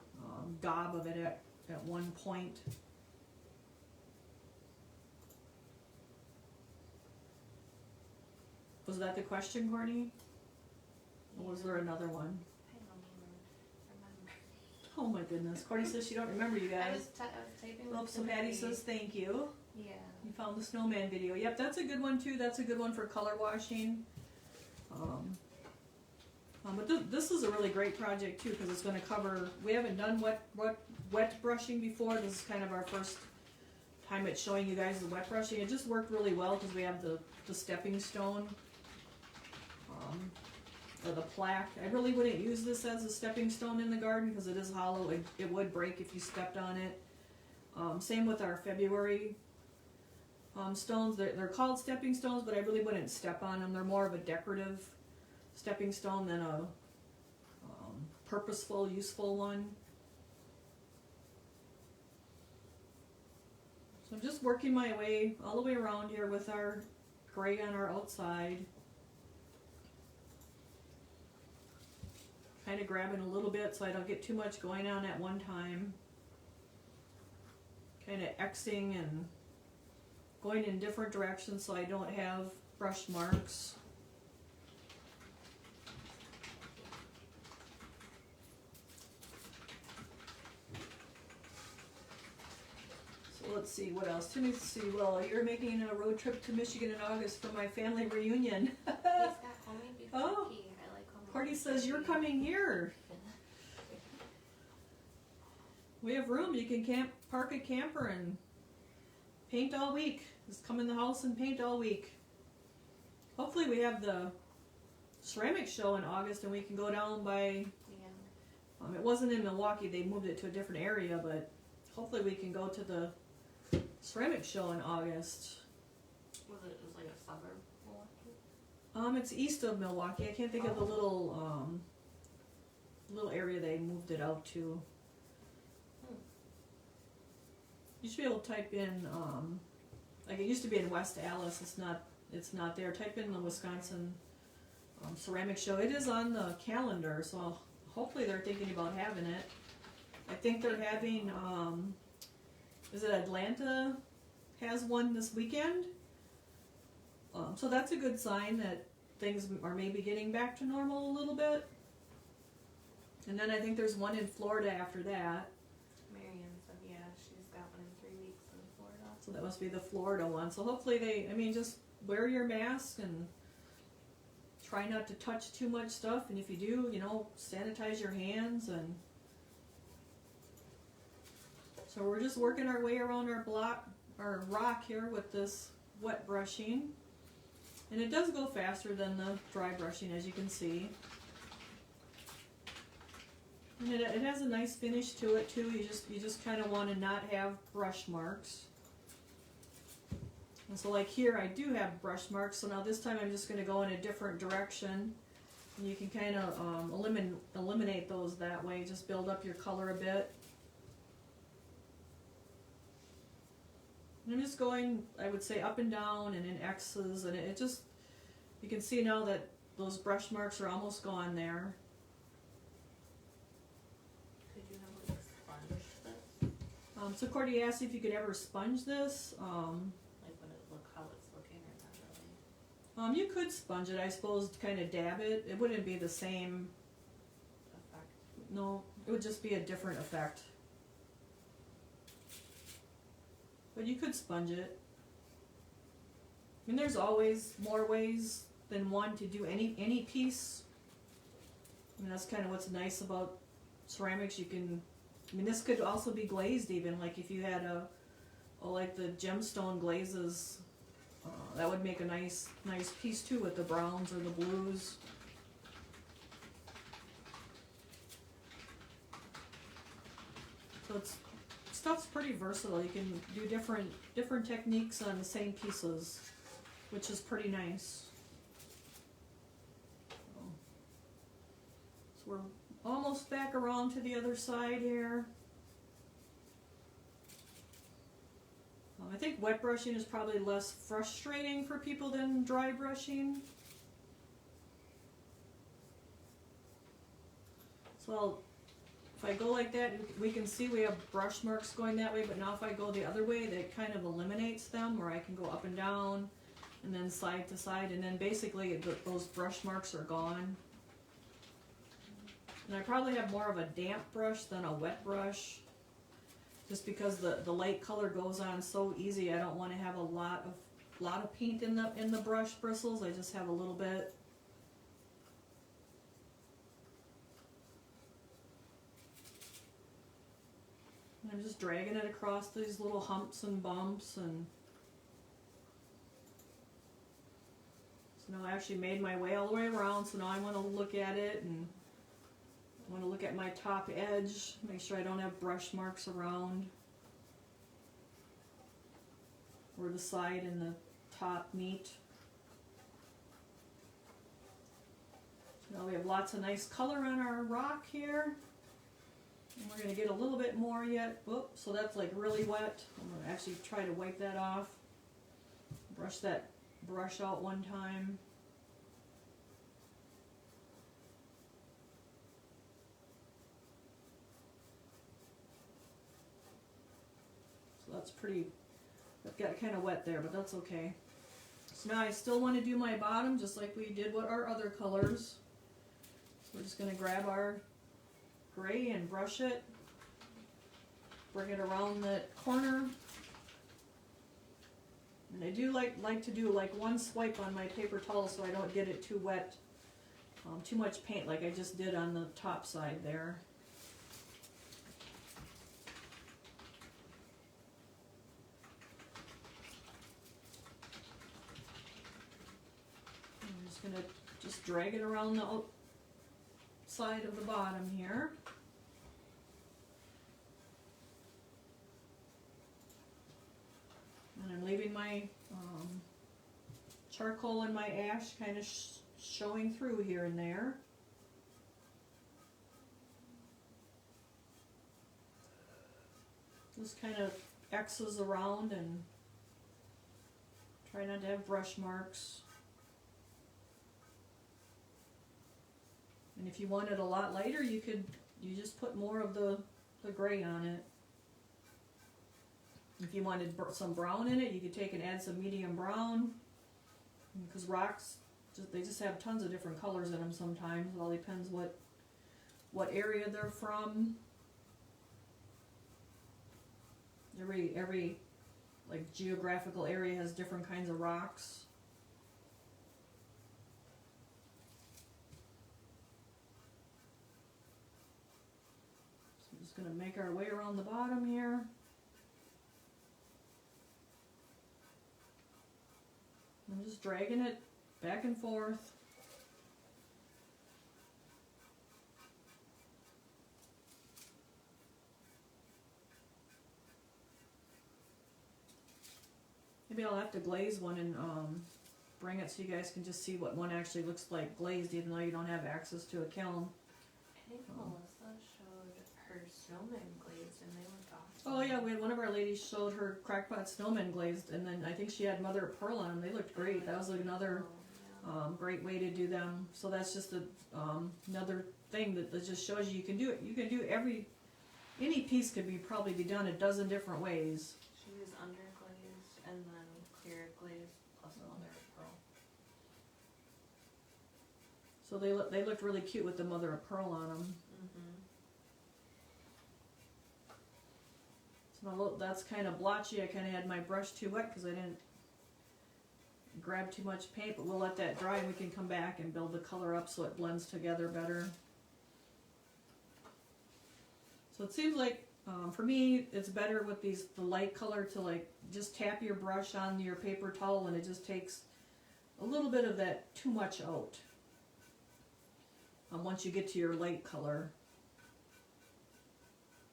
gob of it at one point. Was that the question, Courtney? Or was there another one? I don't even remember. Oh my goodness. Courtney says she don't remember, you I guys. was typing Oh, with so Patty says thank you. Yeah. You found the snowman video. Yep, that's a good one too. That's a good one for color washing. But this is a really great project too because it's going to cover. We haven't done wet brushing before. This is kind of our first time at showing you guys the wet brushing. It just worked really well because we have the stepping stone or the plaque. I really wouldn't use this as a stepping stone in the garden because it is hollow. It would break if you stepped on it. Same with our February stones. They're called stepping stones, but I really wouldn't step on them. They're more of a decorative stepping stone than a purposeful, useful one. So I'm just working my way all the way around here with our gray on our outside. Kind of grabbing a little bit so I don't get too much going on at one time. Kind of Xing and going in different directions so I don't have brush marks. So let's see what else. Let's see. Well, you're making a road trip to Michigan in August for my family reunion. He's got homemade beef jerky. Oh. I like homemade Courtney beef says you're jerky. coming here. We have room. You can park a camper and paint all week. Just come in the house and paint all week. Hopefully we have the ceramic show in August and we can go down by, Yeah. it wasn't in Milwaukee, they moved it to a different area, but hopefully we can go to the ceramic show in August. Was it just like a suburb Milwaukee? It's east of Milwaukee. I can't think of the little area they moved it out to. You should be able to type in, like it used to be in West Allis. It's not there. Type in the Wisconsin ceramic show. It is on the calendar, so hopefully they're thinking about having it. I think they're having, is it Atlanta has one this weekend? So that's a good sign that things are maybe getting back to normal a little bit. And then I think there's one in Florida after that. Marion said, yeah, she's got one in 3 weeks in Florida. So that must be the Florida one. So hopefully just wear your mask and try not to touch too much stuff. And if you do, sanitize your hands. And so we're just working our way around our rock here with this wet brushing. And it does go faster than the dry brushing, as you can see. And it has a nice finish to it too. You just kind of want to not have brush marks. And so like here I do have brush marks, so now this time I'm just going to go in a different direction. And you can kind of eliminate those that way, just build up your color a bit. And I'm just going, I would say, up and down and in X's, and it just, you can see now that those brush marks are almost gone there. Could you have like sponge this? So Cordy asked if you could ever sponge this. Like would it look how it's looking or not really? You could sponge it, I suppose, kind of dab it. It wouldn't be the same. Effect. No, it would just be a different effect. But you could sponge it. I mean, there's always more ways than one to do any piece. I mean, that's kind of what's nice about ceramics. You can, I mean, this could also be glazed even. Like if you had like the gemstone glazes, that would make a nice piece too with the browns or the blues. So stuff's pretty versatile. You can do different techniques on the same pieces, which is pretty nice. So we're almost back around to the other side here. I think wet brushing is probably less frustrating for people than dry brushing. So if I go like that, we can see we have brush marks going that way, but now if I go the other way, that kind of eliminates them, where I can go up and down and then side to side, and then basically those brush marks are gone. And I probably have more of a damp brush than a wet brush, just because the light color goes on so easy. I don't want to have a lot of paint in the brush bristles. I just have a little bit. And I'm just dragging it across these little humps and bumps, and so now I actually made my way all the way around. So now I want to look at it, and I want to look at my top edge, make sure I don't have brush marks around where the side and the top meet. So now we have lots of nice color on our rock here. And we're going to get a little bit more yet. Whoop, so that's like really wet. I'm going to actually try to wipe that off. Brush that brush out one time. That's pretty, I've got kind of wet there, but that's okay. So now I still want to do my bottom just like we did with our other colors. So we're just going to grab our gray and brush it, bring it around the corner. And I do like to do like one swipe on my paper towel so I don't get it too wet, too much paint like I just did on the top side there. Gonna just drag it around the outside of the bottom here. And I'm leaving my charcoal and my ash kind of showing through here and there. Just kind of X's around and try not to have brush marks. And if you want it a lot lighter, you just put more of the gray on it. If you wanted some brown in it, you could take and add some medium brown. Because rocks, they just have tons of different colors in them sometimes. It all depends what area they're from. Every like geographical area has different kinds of rocks. Going to make our way around the bottom here. I'm just dragging it back and forth. Maybe I'll have to glaze one and bring it so you guys can just see what one actually looks like glazed, even though you don't have access to a kiln. I think Melissa showed her snowman glazed and they looked awesome. Oh yeah, we had one of our ladies showed her crackpot snowmen glazed, and then I think she had mother of pearl on them. They looked great. That was another great way to do them. So that's just another thing that just shows you can do it. You can do any piece could probably be done a dozen different ways. She used underglazed and then clear glaze plus mother of pearl. So they looked really cute with the mother of pearl on them. So that's kind of blotchy. I kind of had my brush too wet because I didn't grab too much paint, but we'll let that dry and we can come back and build the color up so it blends together better. So it seems like for me it's better with the light color to like just tap your brush on your paper towel and it just takes a little bit of that too much out once you get to your light color.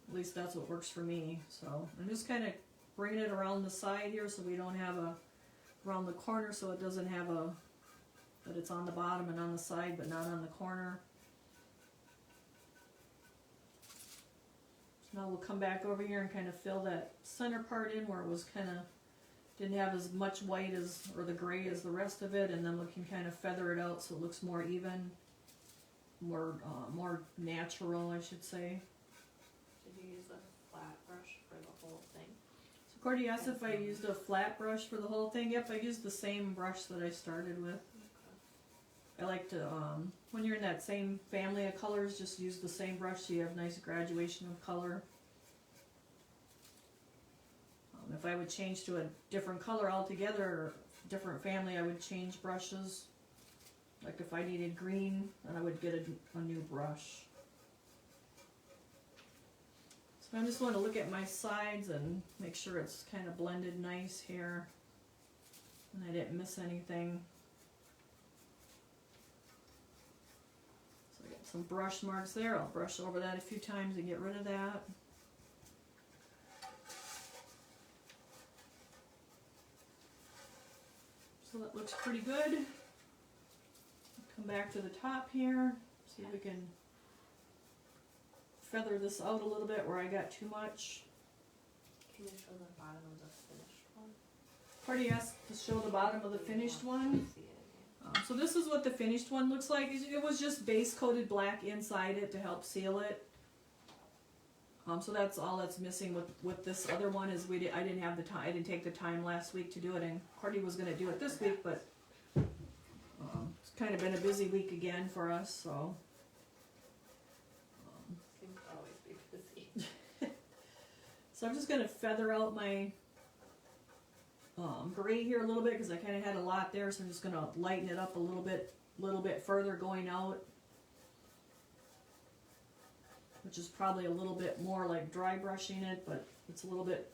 At least that's what works for me. So I'm just kind of bringing it around the side here so we don't have around the corner, so it doesn't have that it's on the bottom and on the side but not on the corner. So now we'll come back over here and kind of fill that center part in where it was kind of, didn't have as much white or the gray as the rest of it, and then we can kind of feather it out so it looks more even, more natural, I should say. Did you use a flat brush for the whole thing? So Cordy asked if I used a flat brush for the whole thing. Yep, I used the same brush that I started with. I like to, when you're in that same family of colors, just use the same brush so you have nice graduation of color. If I would change to a different color altogether, or different family, I would change brushes. Like if I needed green, then I would get a new brush. So I just want to look at my sides and make sure it's kind of blended nice here. And I didn't miss anything. So I got some brush marks there. I'll brush over that a few times and get rid of that. So that looks pretty good. Come back to the top here, see if we can feather this out a little bit where I got too much. Can you show the bottom of the finished one? Party asked to show the bottom of the finished one. See it again. So this is what the finished one looks like. It was just base coated black inside it to help seal it. So that's all that's missing with this other one is I didn't have the time. I didn't take the time last week to do it, and Cordy was going to do it this week, but it's kind of been a busy week again for us. So Seems to always be busy. so I'm just going to feather out my gray here a little bit because I kind of had a lot there. So I'm just going to lighten it up a little bit further going out. Which is probably a little bit more like dry brushing it, but it's a little bit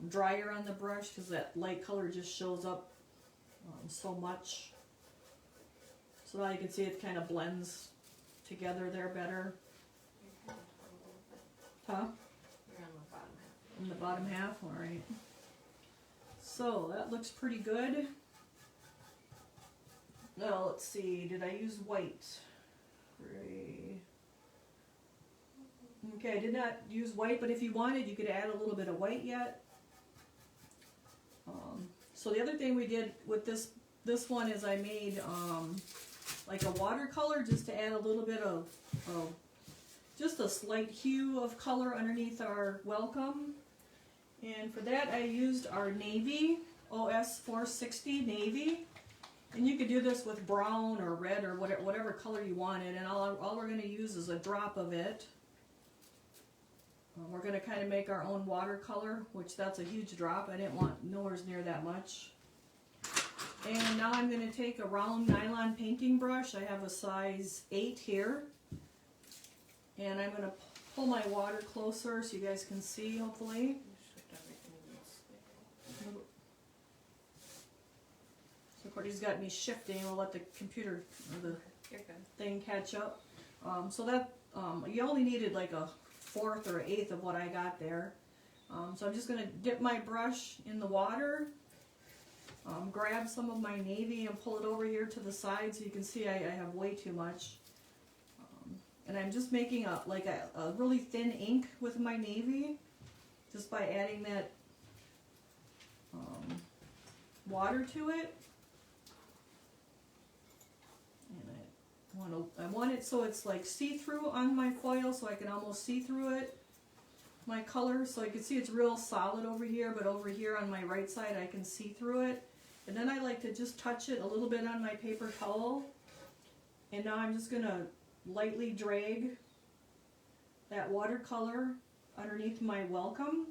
drier on the brush because that light color just shows up so much. So now you can see it kind of blends together there better. You're kind of a little bit. Huh? You're on the bottom half. In the bottom half, alright. So that looks pretty good. Now let's see, did I use white? Gray. Okay, I did not use white, but if you wanted, you could add a little bit of white yet. So the other thing we did with this one is I made like a watercolor just to add a little bit of just a slight hue of color underneath our welcome. And for that I used our navy, OS 460 navy. And you could do this with brown or red or whatever color you wanted. And all we're going to use is a drop of it. We're going to kind of make our own watercolor, which that's a huge drop. I didn't want nowhere near that much. And now I'm going to take a round nylon painting brush. I have a size 8 here. And I'm going to pull my water closer so you guys can see, hopefully. You shift everything in this way. So Courtney's got me shifting. We'll let the computer or the You're good. thing catch up. So that you only needed like a 1/4 or 1/8 of what I got there. So I'm just going to dip my brush in the water, grab some of my navy and pull it over here to the side so you can see I have way too much. And I'm just making a really thin ink with my navy just by adding that water to it. And I want it so it's like see-through on my foil so I can almost see through it, my color. So you can see it's real solid over here, but over here on my right side I can see through it. And then I like to just touch it a little bit on my paper towel. And now I'm just going to lightly drag that watercolor underneath my welcome.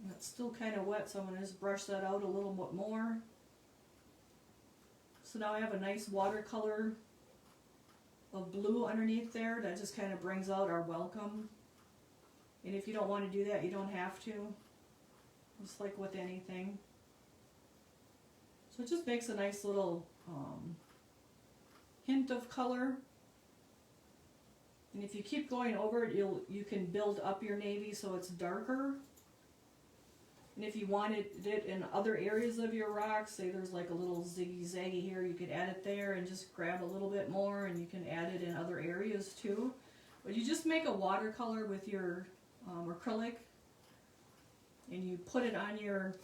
And it's still kind of wet, so I'm going to just brush that out a little bit more. So now I have a nice watercolor of blue underneath there that just kind of brings out our welcome. And if you don't want to do that, you don't have to. Just like with anything. So it just makes a nice little hint of color. And if you keep going over it, you can build up your navy so it's darker. And if you wanted it in other areas of your rock, say there's like a little ziggy-zaggy here, you could add it there and just grab a little bit more, and you can add it in other areas too. But you just make a watercolor with your acrylic, and you put it on your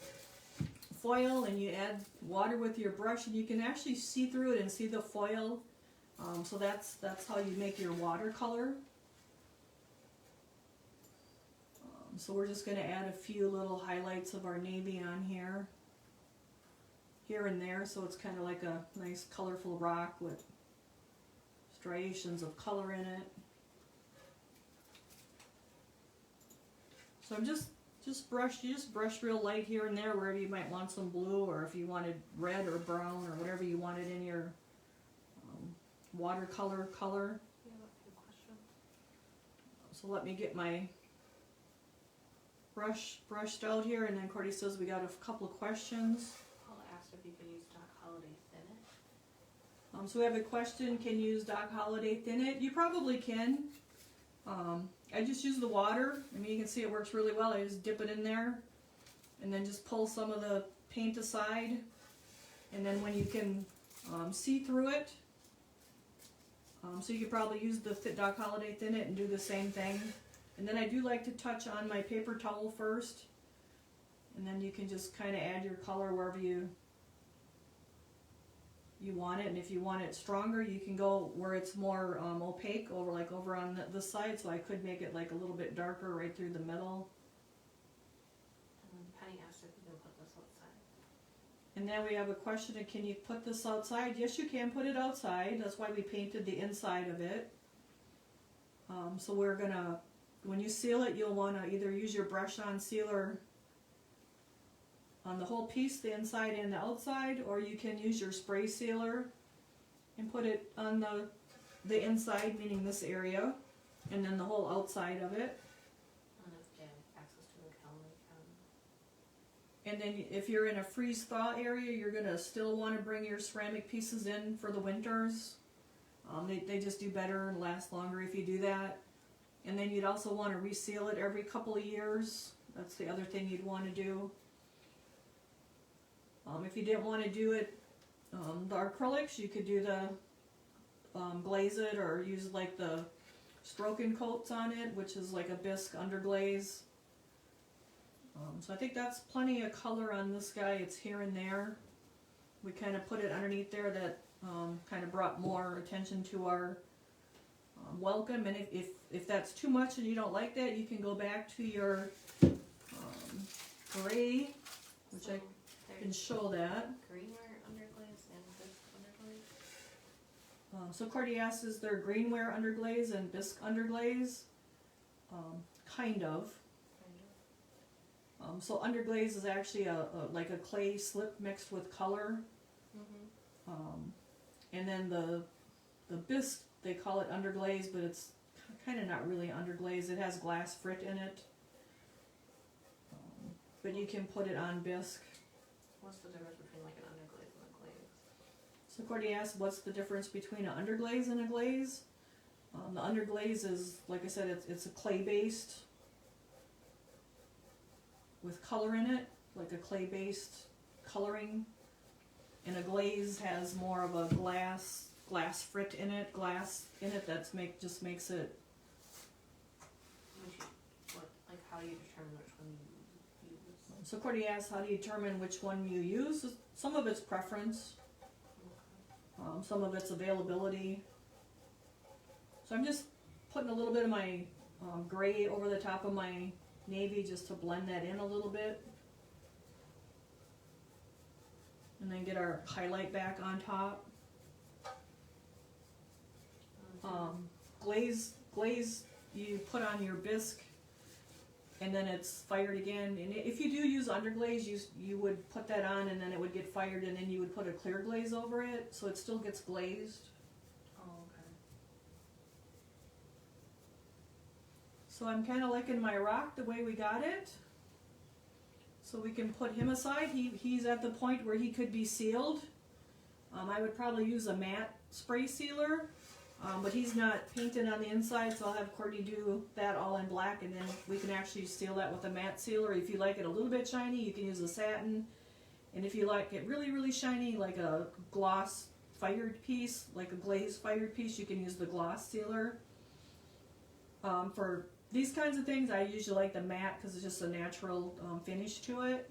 foil, and you add water with your brush, and you can actually see through it and see the foil. So that's how you make your watercolor. So we're just going to add a few little highlights of our navy on here and there, so it's kind of like a nice colorful rock with striations of color in it. So I'm just brush real light here and there wherever you might want some blue, or if you wanted red or brown or whatever you wanted in your watercolor color. Yeah, that's a good question. So let me get my brushed out here, and then Cordy says we got a couple of questions. Paul asked if you could use Doc Holliday thin it. So we have a question, can you use Doc Holliday thin it? You probably can. I just use the water. I mean, you can see it works really well. I just dip it in there and then just pull some of the paint aside, and then when you can see through it, so you could probably use the Doc Holliday thin it and do the same thing. And then I do like to touch on my paper towel first, and then you can just kind of add your color wherever you want it. And if you want it stronger, you can go where it's more opaque, over on this side. So I could make it like a little bit darker right through the middle. And then Penny asked if you could put this outside. And then we have a question, can you put this outside? Yes, you can put it outside. That's why we painted the inside of it. So we're gonna, when you seal it, you'll want to either use your brush-on sealer on the whole piece, the inside and the outside, or you can use your spray sealer and put it on the inside, meaning this area, and then the whole outside of it. And if they have access to the calendar, And then if you're in a freeze-thaw area, you're going to still want to bring your ceramic pieces in for the winters. They just do better and last longer if you do that. And then you'd also want to reseal it every couple of years. That's the other thing you'd want to do. If you didn't want to do it, the acrylics, you could do the glaze it, or use like the stroking coats on it, which is like a bisque underglaze. So I think that's plenty of color on this guy. It's here and there. We kind of put it underneath there. That kind of brought more attention to our welcome. And if that's too much and you don't like that, you can go back to your gray, which so I can show that. greenware underglaze and bisque underglaze. So Cordy asks, is there greenware underglaze and bisque underglaze? Kind of. So underglaze is actually like a clay slip mixed with color. And then the bisque, they call it underglaze, but it's kind of not really underglaze. It has glass frit in it. But you can put it on bisque. What's the difference between like an underglaze and a glaze? So Cordy asked, what's the difference between an underglaze and a glaze? The underglaze is, like I said, it's a clay-based with color in it, like a clay-based coloring. And a glaze has more of a glass frit in it, that just makes it. How do you determine which one you use? So Cordy asks, how do you determine which one you use? Some of it's preference, some of it's availability. So I'm just putting a little bit of my gray over the top of my navy just to blend that in a little bit. And then get our highlight back on top. Glaze you put on your bisque, and then it's fired again. And if you do use underglaze, you would put that on, and then it would get fired, and then you would put a clear glaze over it, so it still gets glazed. Oh, okay. So I'm kind of liking my rock the way we got it. So we can put him aside. He's at the point where he could be sealed. I would probably use a matte spray sealer. But he's not painted on the inside, so I'll have Courtney do that all in black, and then we can actually seal that with a matte sealer. If you like it a little bit shiny, you can use a satin. And if you like it really, really shiny, like a gloss fired piece, like a glazed fired piece, you can use the gloss sealer. For these kinds of things, I usually like the matte because it's just a natural finish to it.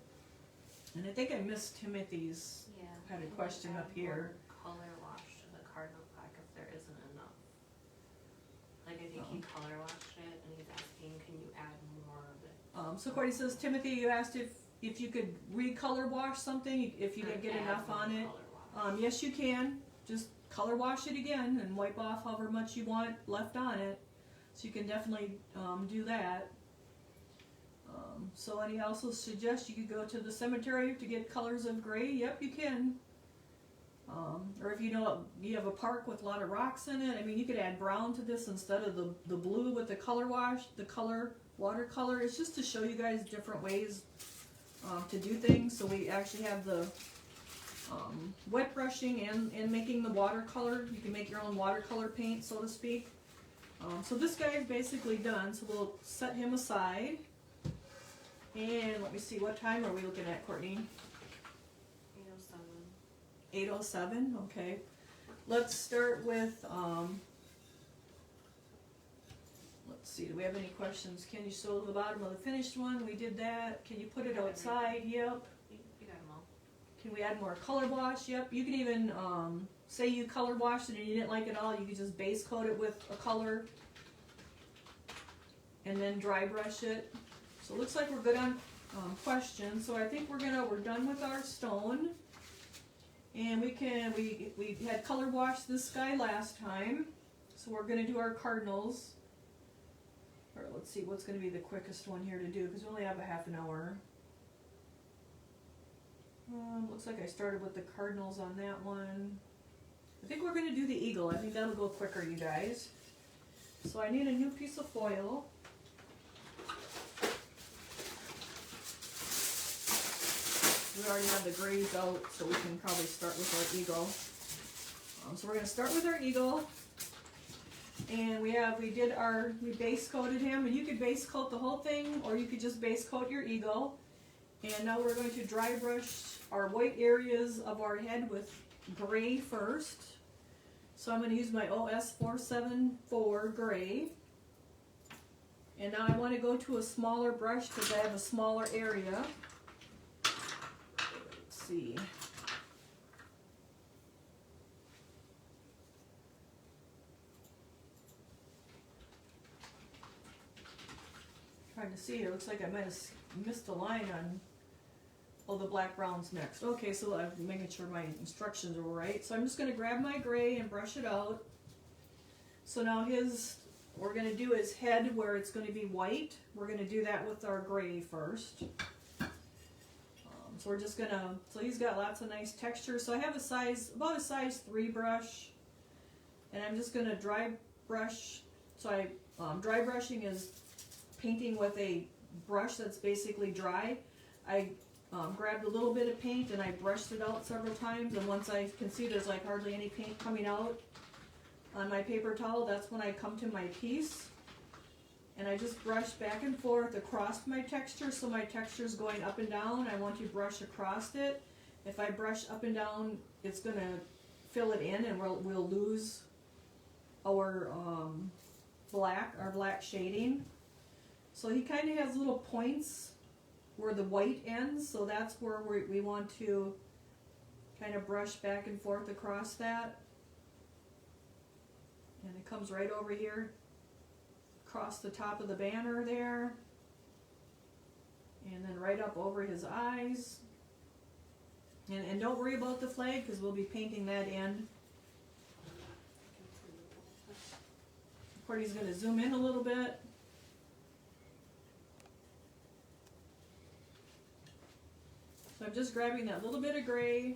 And I think I missed Timothy's. Yeah. Had a question up here. Color wash to the cardinal black if there isn't enough. Like I think he color washed it, and he's asking, can you add more of it? So Courtney says, Timothy, you asked if you could recolor wash something if you didn't get enough on it. Yes, you can. Just color wash it again and wipe off however much you want left on it. So you can definitely do that. So and he also suggests you could go to the cemetery to get colors of gray. Yep, you can. Or if you know you have a park with a lot of rocks in it, I mean, you could add brown to this instead of the blue with the color wash, the color watercolor. It's just to show you guys different ways to do things. So we actually have the wet brushing and making the watercolor. You can make your own watercolor paint, so to speak. So this guy is basically done, so we'll set him aside. And let me see, what time are we looking at, Courtney? 8:07, okay. Let's start with, let's see, do we have any questions? Can you sew to the bottom of the finished one? We did that. Can you put it outside? Yep. You got them all. Can we add more color wash? Yep. You can even, say you color washed it and you didn't like it all, you could just base coat it with a color and then dry brush it. So it looks like we're good on questions. So I think we're done with our stone. And we had color washed this guy last time. So we're gonna do our cardinals. Or let's see what's gonna be the quickest one here to do because we only have a half an hour. Looks like I started with the cardinals on that one. I think we're gonna do the eagle. I think that'll go quicker, you guys. So I need a new piece of foil. We already have the grays out, so we can probably start with our eagle. So we're gonna start with our eagle. And we base coated him, and you could base coat the whole thing, or you could just base coat your eagle. And now we're going to dry brush our white areas of our head with gray first. So I'm going to use my OS 474 gray. And now I want to go to a smaller brush because I have a smaller area. Let's see. Trying to see here. Looks like I might have missed a line on. Oh, the black brown's next. Okay, so I'm making sure my instructions are right. So I'm just going to grab my gray and brush it out. So now we're going to do his head where it's going to be white. We're going to do that with our gray first. So we're just going to, so he's got lots of nice texture. So I have about a size 3 brush. And I'm just going to dry brush. So dry brushing is painting with a brush that's basically dry. I grabbed a little bit of paint and I brushed it out several times, and once I can see there's like hardly any paint coming out on my paper towel, that's when I come to my piece and I just brush back and forth across my texture. So my texture is going up and down. I want to brush across it. If I brush up and down, it's going to fill it in and we'll lose our black shading. So he kind of has little points where the white ends, so that's where we want to kind of brush back and forth across that. And it comes right over here, across the top of the banner there, and then right up over his eyes. And don't worry about the flag, because we'll be painting that in. Courtney's going to zoom in a little bit. So I'm just grabbing that little bit of gray.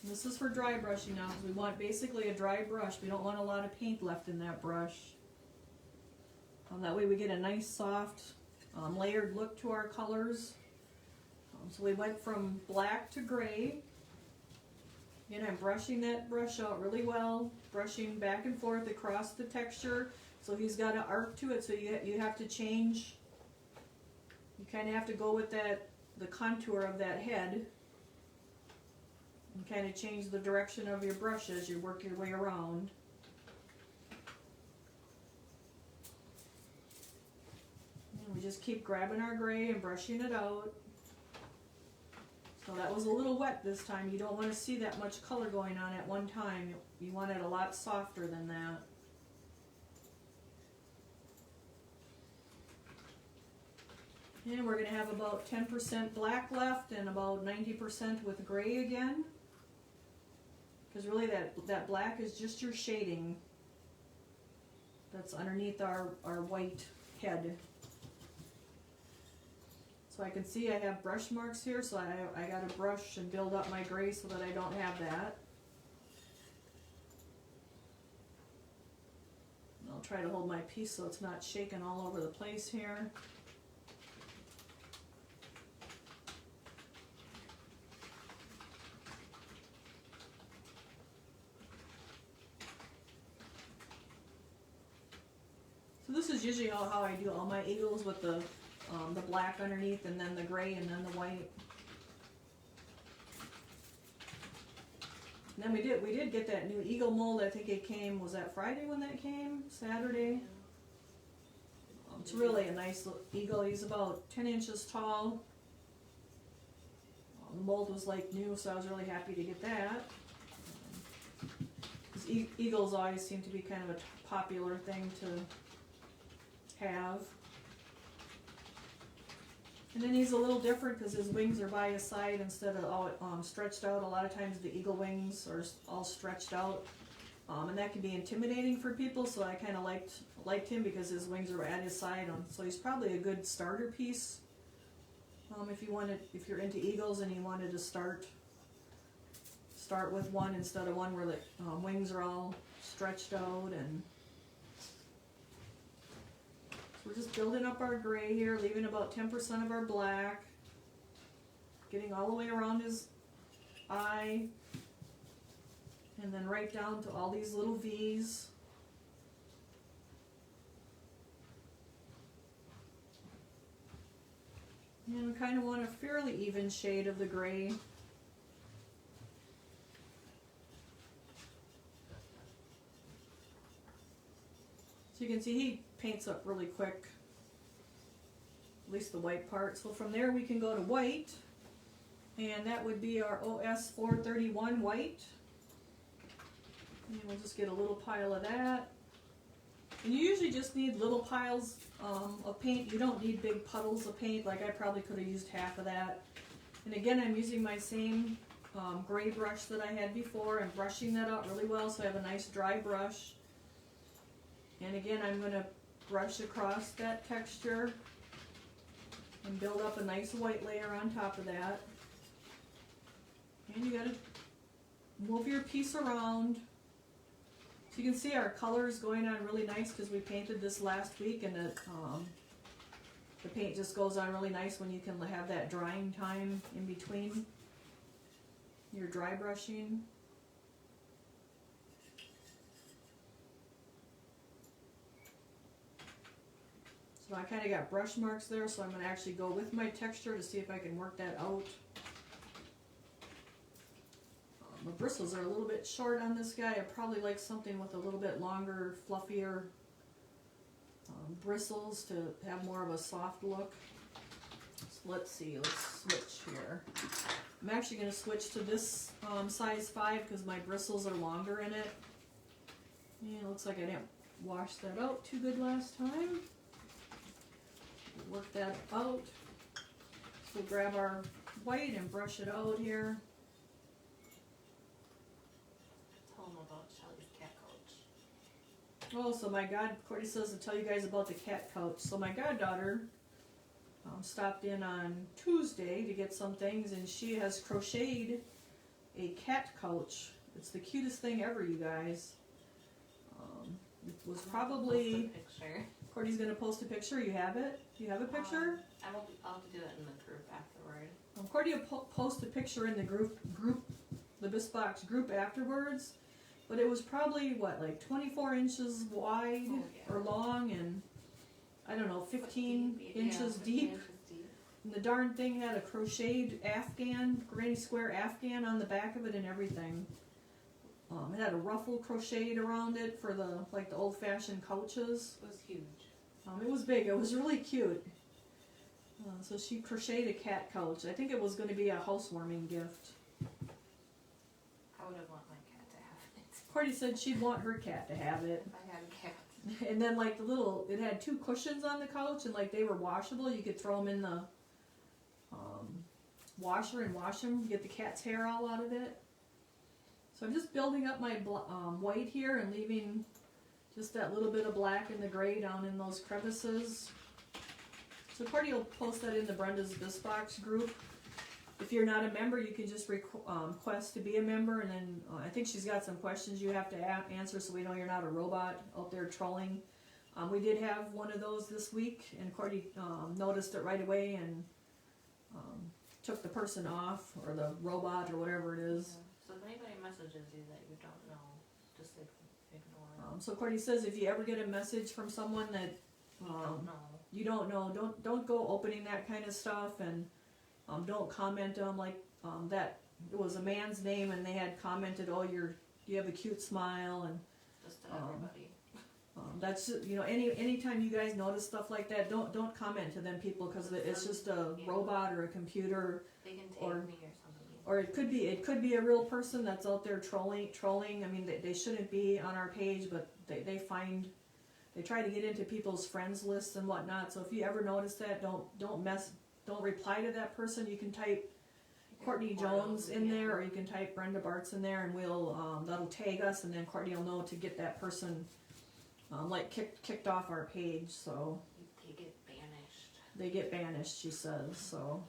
And this is for dry brushing now, because we want basically a dry brush. We don't want a lot of paint left in that brush. That way we get a nice soft layered look to our colors. So we went from black to gray. Again, I'm brushing that brush out really well, brushing back and forth across the texture. So he's got an arc to it, so you have to change. You kind of have to go with the contour of that head, and kind of change the direction of your brush as you work your way around. And we just keep grabbing our gray and brushing it out. So that was a little wet this time. You don't want to see that much color going on at one time. You want it a lot softer than that. And we're going to have about 10% black left and about 90% with gray again. Because really that black is just your shading that's underneath our white head. So I can see I have brush marks here, so I got to brush and build up my gray so that I don't have that. And I'll try to hold my piece so it's not shaking all over the place here. So this is usually how I do all my eagles, with the black underneath and then the gray and then the white. And then we did get that new eagle mold. I think it came, was that Friday when that came? Saturday? It's really a nice little eagle. He's about 10 inches tall. The mold was like new, so I was really happy to get that. Eagles always seem to be kind of a popular thing to have. And then he's a little different because his wings are by his side instead of all stretched out. A lot of times the eagle wings are all stretched out, and that can be intimidating for people. So I kind of liked him because his wings are at his side. So he's probably a good starter piece if you're into eagles and you wanted to start with one instead of one where the wings are all stretched out. And we're just building up our gray here, leaving about 10% of our black, getting all the way around his eye, and then right down to all these little V's. And we kind of want a fairly even shade of the gray. So you can see he paints up really quick, at least the white part. So from there we can go to white, and that would be our OS 431 white. And we'll just get a little pile of that. And you usually just need little piles of paint. You don't need big puddles of paint. Like I probably could have used half of that. And again, I'm using my same gray brush that I had before and brushing that out really well so I have a nice dry brush. And again, I'm going to brush across that texture and build up a nice white layer on top of that. And you got to move your piece around. So you can see our colors going on really nice because we painted this last week, and the paint just goes on really nice when you can have that drying time in between your dry brushing. So I kind of got brush marks there, so I'm going to actually go with my texture to see if I can work that out. My bristles are a little bit short on this guy. I probably like something with a little bit longer, fluffier bristles to have more of a soft look. So let's see, let's switch here. I'm actually going to switch to this size 5 because my bristles are longer in it. And it looks like I didn't wash that out too good last time. Work that out. So we'll grab our white and brush it out here. Tell them about Shelly's cat couch. Oh, so my Cordy says to tell you guys about the cat couch. So my goddaughter stopped in on Tuesday to get some things, and she has crocheted a cat couch. It's the cutest thing ever, you guys. It was probably... Cordy's going to post a picture. You have it? Do you have a picture? I'll have to do it in the group afterward. Cordy will post a picture in the group the Bisque group afterwards, but it was probably what, like 24 inches wide or long, and I don't know, 15 inches deep. And the darn thing had a crocheted Afghan, granny square Afghan on the back of it and everything. It had a ruffle crocheted around it for the old-fashioned couches. It was huge. It was big. It was really cute. So she crocheted a cat couch. I think it was going to be a housewarming gift. I would have wanted my cat to have it. Courtney said she'd want her cat to have it. If I had a cat. And then like it had 2 cushions on the couch, and like they were washable. You could throw them in the washer and wash them, get the cat's hair all out of it. So I'm just building up my white here and leaving just that little bit of black and the gray down in those crevices. So Courtney will post that in the Brenda's Bisque group. If you're not a member, you can just request to be a member, and then I think she's got some questions you have to answer so we know you're not a robot out there trolling. We did have one of those this week, and Courtney noticed it right away and took the person off, or the robot, or whatever it is. Yeah. So if anybody messages you that you don't know, just ignore it. So Courtney says if you ever get a message from someone that you don't know, don't go opening that kind of stuff, and don't comment on that it was a man's name and they had commented, oh, you have a cute smile, and just to everybody. That's anytime you guys notice stuff like that, don't comment to them people, because it's just a robot or a computer. They can take me or something. Or it could be a real person that's out there trolling. I mean, they shouldn't be on our page, but they try to get into people's friends lists and whatnot. So if you ever notice that, don't reply to that person. You can type Courtney Jones in there, or you can type Brenda Bartz in there, and that'll tag us, and then Courtney will know to get that person kicked off our page. So they get banished. They get banished, she says. So,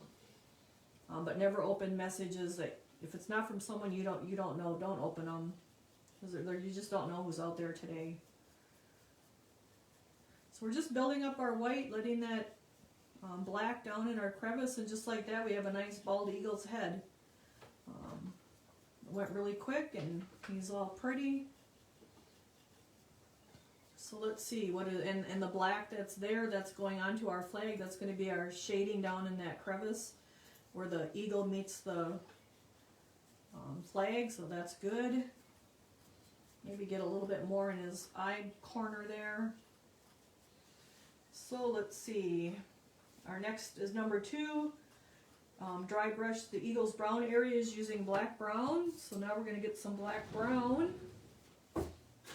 but never open messages that if it's not from someone you don't know, don't open them, because you just don't know who's out there today. So we're just building up our white, letting that black down in our crevice, and just like that we have a nice bald eagle's head. It went really quick, and he's all pretty. So let's see what is, and the black that's there, that's going onto our flag, that's going to be our shading down in that crevice where the eagle meets the flag, so that's good. Maybe get a little bit more in his eye corner there. So let's see, our next is number 2. Dry brush the eagle's brown areas using black brown. So now we're going to get some black brown. And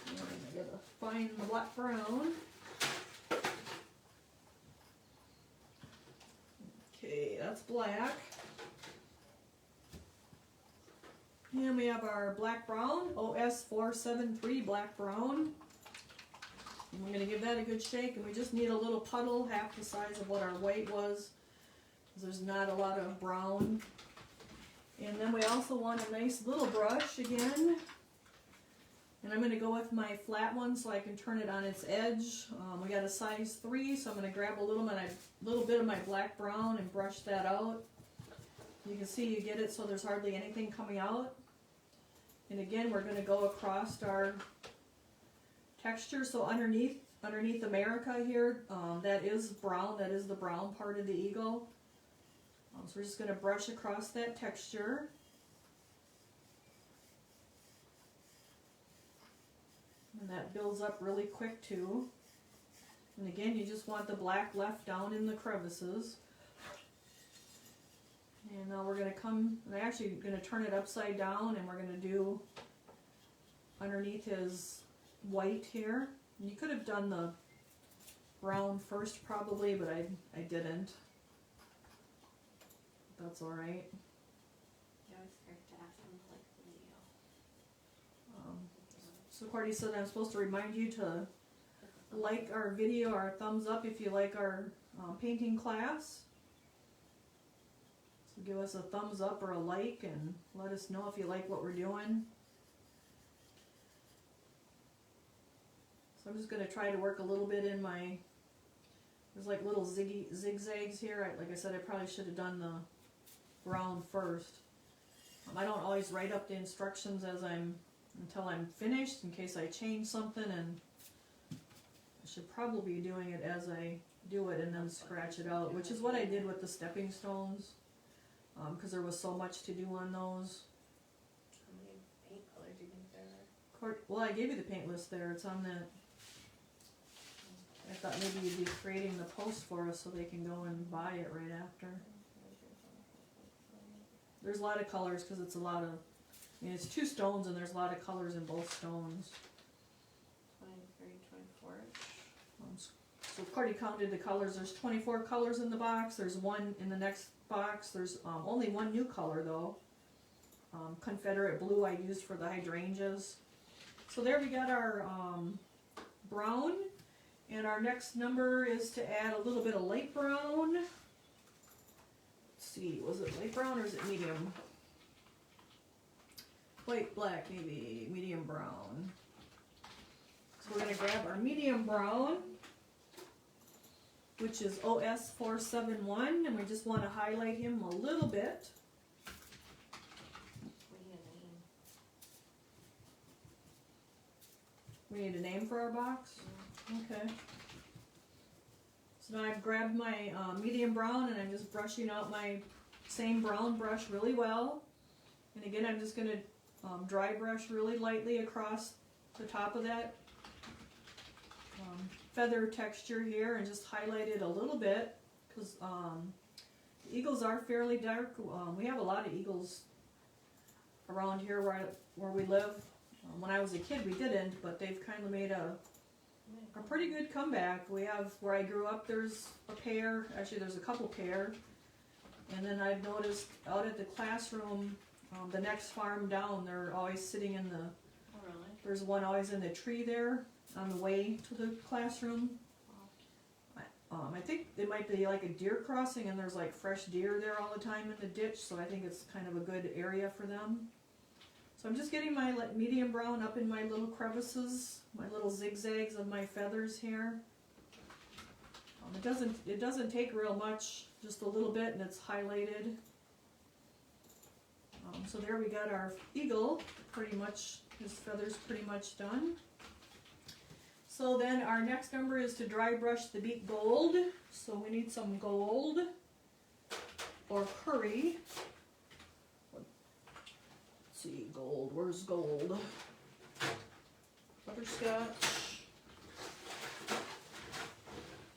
I gotta find the black brown. Okay, that's black. And we have our black brown, OS 473 black brown. And we're going to give that a good shake, and we just need a little puddle, half the size of what our white was, because there's not a lot of brown. And then we also want a nice little brush again. And I'm going to go with my flat one so I can turn it on its edge. We got a size 3, so I'm going to grab a little bit of my black brown and brush that out. You can see you get it so there's hardly anything coming out. And again, we're going to go across our texture. So underneath America here, that is brown. That is the brown part of the eagle. So we're just going to brush across that texture. And that builds up really quick too. And again, you just want the black left down in the crevices. And now we're going to I'm actually going to turn it upside down, and we're going to do underneath his white here. And you could have done the brown first probably, but I didn't. That's alright. You always forget to ask them to like the video. So Courtney said I'm supposed to remind you to like our video, or thumbs up if you like our painting class. So give us a thumbs up or a like, and let us know if you like what we're doing. So I'm just going to try to work a little bit in my, there's like little zigzags here. Like I said, I probably should have done the brown first. I don't always write up the instructions until I'm finished, in case I change something, and I should probably be doing it as I do it and then scratch it out, which is what I did with the stepping stones, because there was so much to do on those. How many paint colors do you think there are? Well, I gave you the paint list there. It's on that. I thought maybe you'd be creating the post for us so they can go and buy it right after. There's a lot of colors because it's a lot of, I mean, it's 2 stones and there's a lot of colors in both stones. 23, 24-ish. So Courtney counted the colors. There's 24 colors in the box. There's 1 in the next box. There's only 1 new color though. Confederate blue I used for the hydrangeas. So there we got our brown. And our next number is to add a little bit of light brown. Let's see, was it light brown or is it medium? White, black, maybe medium brown. So we're going to grab our medium brown, which is OS 471, and we just want to highlight him a little bit. We need a name for our box? Okay. So now I've grabbed my medium brown and I'm just brushing out my same brown brush really well. And again, I'm just going to dry brush really lightly across the top of that feather texture here and just highlight it a little bit because the eagles are fairly dark. We have a lot of eagles around here where we live. When I was a kid we didn't, but they've kind of made a pretty good comeback. We have, where I grew up, there's a pair, actually there's a couple pair, and then I've noticed out at the classroom, the next farm down, they're always sitting in the, Oh, really? there's one always in the tree there on the way to the classroom. I think it might be like a deer crossing and there's like fresh deer there all the time in the ditch, so I think it's kind of a good area for them. So I'm just getting my medium brown up in my little crevices, my little zigzags of my feathers here. It doesn't take real much, just a little bit, and it's highlighted. So there we got our eagle, pretty much, his feathers pretty much done. So then our next number is to dry brush the beak gold. So we need some gold or curry. See, gold, where's gold? Butterscotch,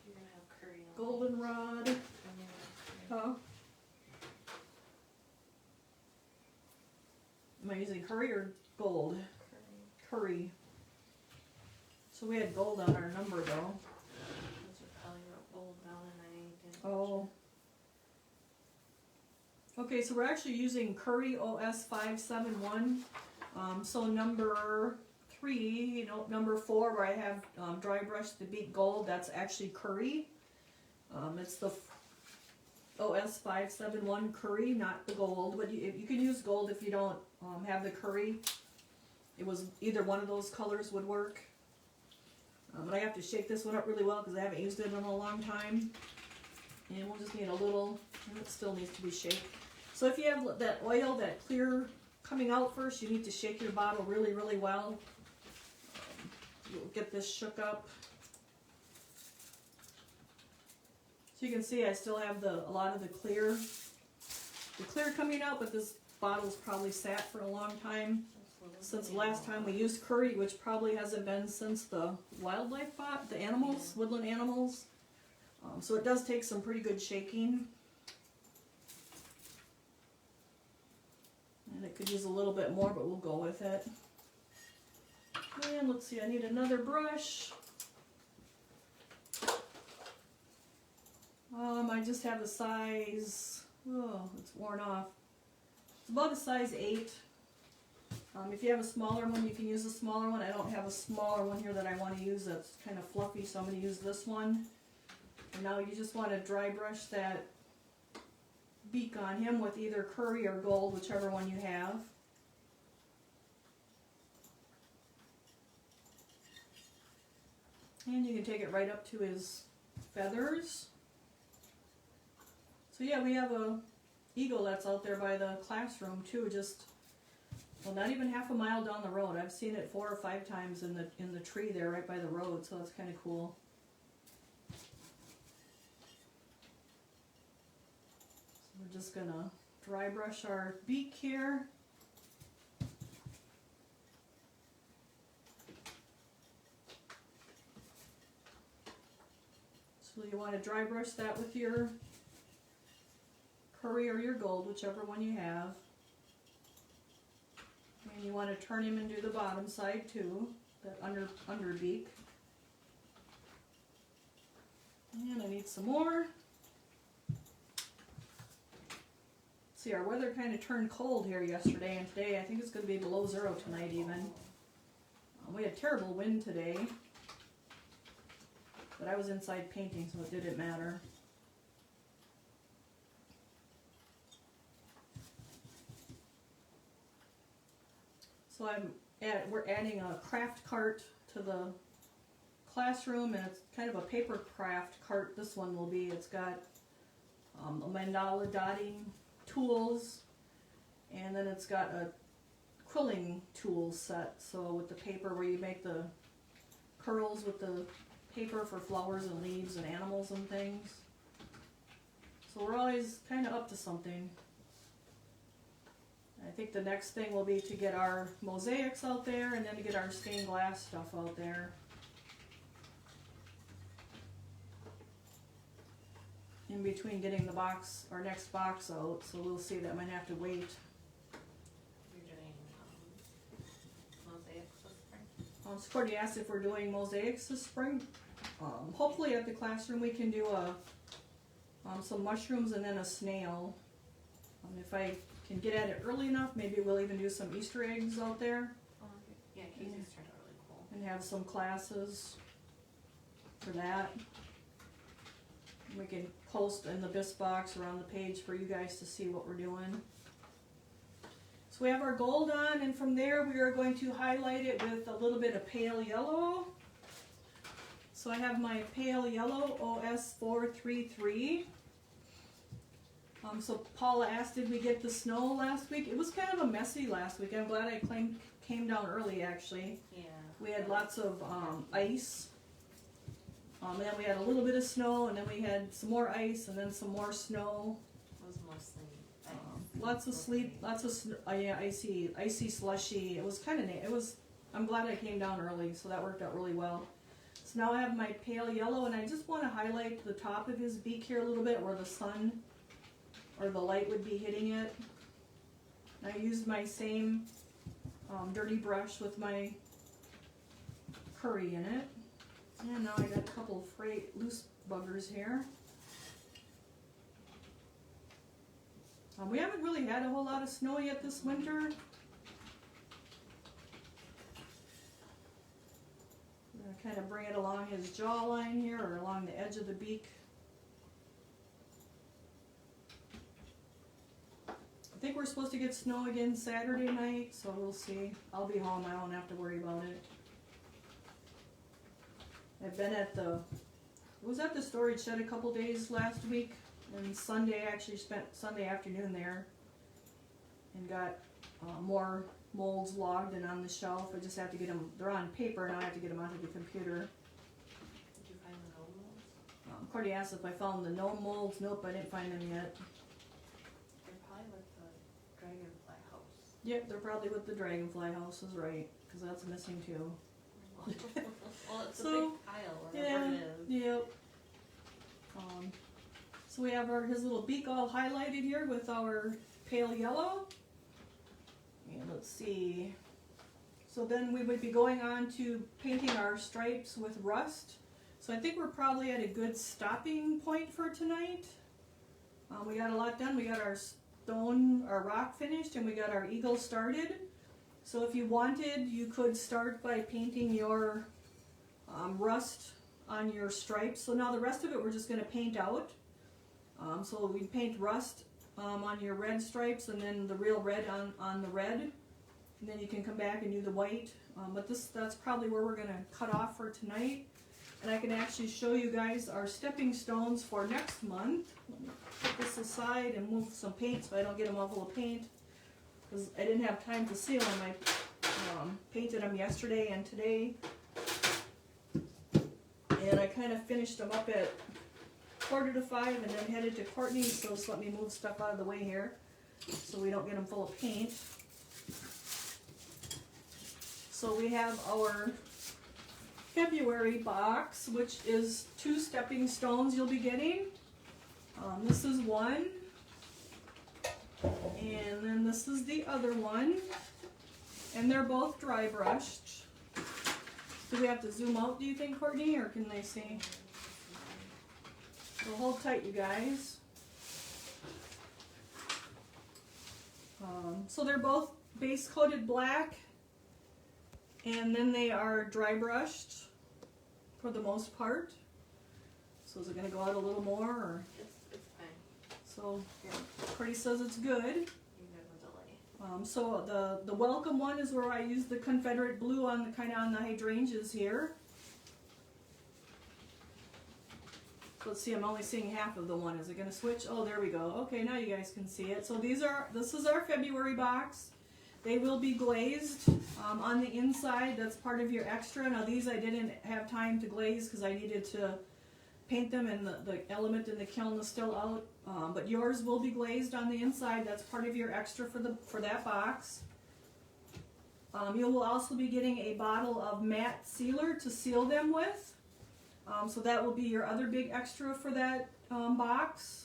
You're gonna have curry on goldenrod, huh? Am I using curry or gold? Curry. So we had gold on our number though. Those are probably gold down and I didn't. Oh. Okay, so we're actually using Curry OS 571. So number 3, number 4 where I have dry brushed the beak gold, that's actually Curry. It's the OS 571 Curry, not the gold. But you can use gold if you don't have the Curry. It was either one of those colors would work. But I have to shake this one up really well because I haven't used it in a long time. And we'll just need a little, and it still needs to be shaken. So if you have that oil, that clear coming out first, you need to shake your bottle really, really well. You'll get this shook up. So you can see I still have a lot of the clear coming out, but this bottle's probably sat for a long time. Since the last time we used curry, which probably hasn't been since the wildlife bot, the animals, woodland animals. So it does take some pretty good shaking. And it could use a little bit more, but we'll go with it. And let's see, I need another brush. I just have a size, it's worn off. It's about a size 8. If you have a smaller one, you can use a smaller one. I don't have a smaller one here that I want to use that's kind of fluffy, so I'm going to use this one. And now you just want to dry brush that beak on him with either curry or gold, whichever one you have. And you can take it right up to his feathers. So yeah, we have a eagle that's out there by the classroom too, just, well, not even half a mile down the road. I've seen it 4 or 5 times in the tree there right by the road, so that's kind of cool. So we're just gonna dry brush our beak here. So you want to dry brush that with your curry or your gold, whichever one you have. And you want to turn him and do the bottom side too, that under beak. And I need some more. See, our weather kind of turned cold here yesterday, and today I think it's going to be below 0 tonight even. We had terrible wind today. But I was inside painting, so it didn't matter. So we're adding a craft cart to the classroom, and it's kind of a paper craft cart. This one will be. It's got a mandala dotting tools, and then it's got a quilling tool set. So with the paper where you make the curls with the paper for flowers and leaves and animals and things. So we're always kind of up to something. I think the next thing will be to get our mosaics out there and then to get our stained glass stuff out there. In between getting the box, our next box out, so we'll see, that might have to wait. You're doing mosaics this spring? Courtney asked if we're doing mosaics this spring. Hopefully at the classroom we can do some mushrooms and then a snail. If I can get at it early enough, maybe we'll even do some Easter eggs out there. Oh, okay. Yeah, Casey's turned out really cool. And have some classes for that. We can post in the Bisque box or on the page for you guys to see what we're doing. So we have our gold on, and from there we are going to highlight it with a little bit of pale yellow. So I have my pale yellow OS433. So Paula asked, did we get the snow last week? It was kind of a messy last week. I'm glad I came down early actually. Yeah. We had lots of ice. And then we had a little bit of snow, and then we had some more ice, and then some more snow. It was mostly ice. Lots of sleep, lots of icy slushy. It was kind of I'm glad I came down early, so that worked out really well. So now I have my pale yellow, and I just want to highlight the top of his beak here a little bit, where the sun or the light would be hitting it. And I used my same dirty brush with my curry in it. And now I got a couple of frayed loose buggers here. We haven't really had a whole lot of snow yet this winter. I'm going to kind of bring it along his jawline here, or along the edge of the beak. I think we're supposed to get snow again Saturday night, so we'll see. I'll be home, I won't have to worry about it. I've been at was at the storage shed a couple days last week, and Sunday, I actually spent Sunday afternoon there and got more molds logged and on the shelf. I just have to get them, they're on paper, now I have to get them onto the computer. Did you find the gnome molds? Cordy asked if I found the gnome molds. Nope, I didn't find them yet. They're probably with the dragonfly house. Yep, they're probably with the dragonfly house, is right, because that's missing too. Well, it's So, a big pile, wherever it is. Yep. So we have his little beak all highlighted here with our pale yellow. And let's see. So then we would be going on to painting our stripes with rust. So I think we're probably at a good stopping point for tonight. We got a lot done. We got our rock finished, and we got our eagle started. So if you wanted, you could start by painting your rust on your stripes. So now the rest of it we're just going to paint out. So we paint rust on your red stripes, and then the real red on the red. And then you can come back and do the white. But that's probably where we're going to cut off for tonight. And I can actually show you guys our stepping stones for next month. Let me put this aside and move some paint so I don't get them all full of paint. Because I didn't have time to seal them. I painted them yesterday and today. And I kind of finished them up at 4:45 and then headed to Courtney's. So just let me move stuff out of the way here so we don't get them full of paint. So we have our February box, which is 2 stepping stones you'll be getting. This is one, and then this is the other one, and they're both dry brushed. Do we have to zoom out, do you think, Courtney, or can they see? So hold tight, you guys. So they're both base coated black, and then they are dry brushed for the most part. So is it going to go out a little more? Or? It's fine. So Courtney says it's good. You have a delay. So the welcome one is where I use the Confederate blue on the kind of on the hydrangeas here. So let's see, I'm only seeing half of the one. Is it going to switch? Oh, there we go. Okay, now you guys can see it. So this is our February box. They will be glazed on the inside. That's part of your extra. Now these I didn't have time to glaze because I needed to paint them and the element in the kiln is still out. But yours will be glazed on the inside. That's part of your extra for that box. You will also be getting a bottle of matte sealer to seal them with. So that will be your other big extra for that box.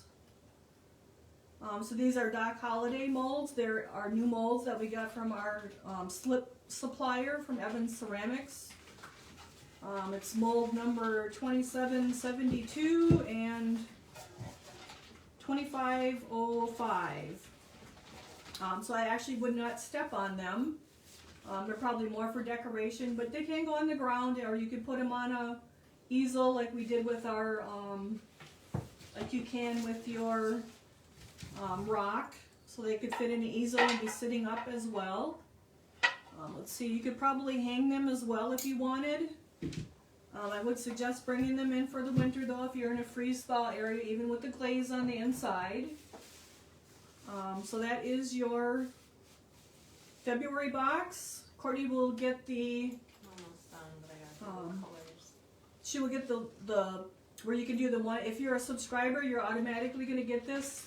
So these are Doc Holiday molds. There are new molds that we got from our slip supplier from Evans Ceramics. It's mold number 2772 and 2505. So I actually would not step on them. They're probably more for decoration, but they can go on the ground, or you could put them on a easel like we did with our, like you can with your rock, so they could fit in the easel and be sitting up as well. Let's see, you could probably hang them as well if you wanted. I would suggest bringing them in for the winter though if you're in a freeze-thaw area, even with the glaze on the inside. So that is your February box. Courtney will get the Almost done, but I got the colors. She will get the where you can do the one. If you're a subscriber, you're automatically going to get this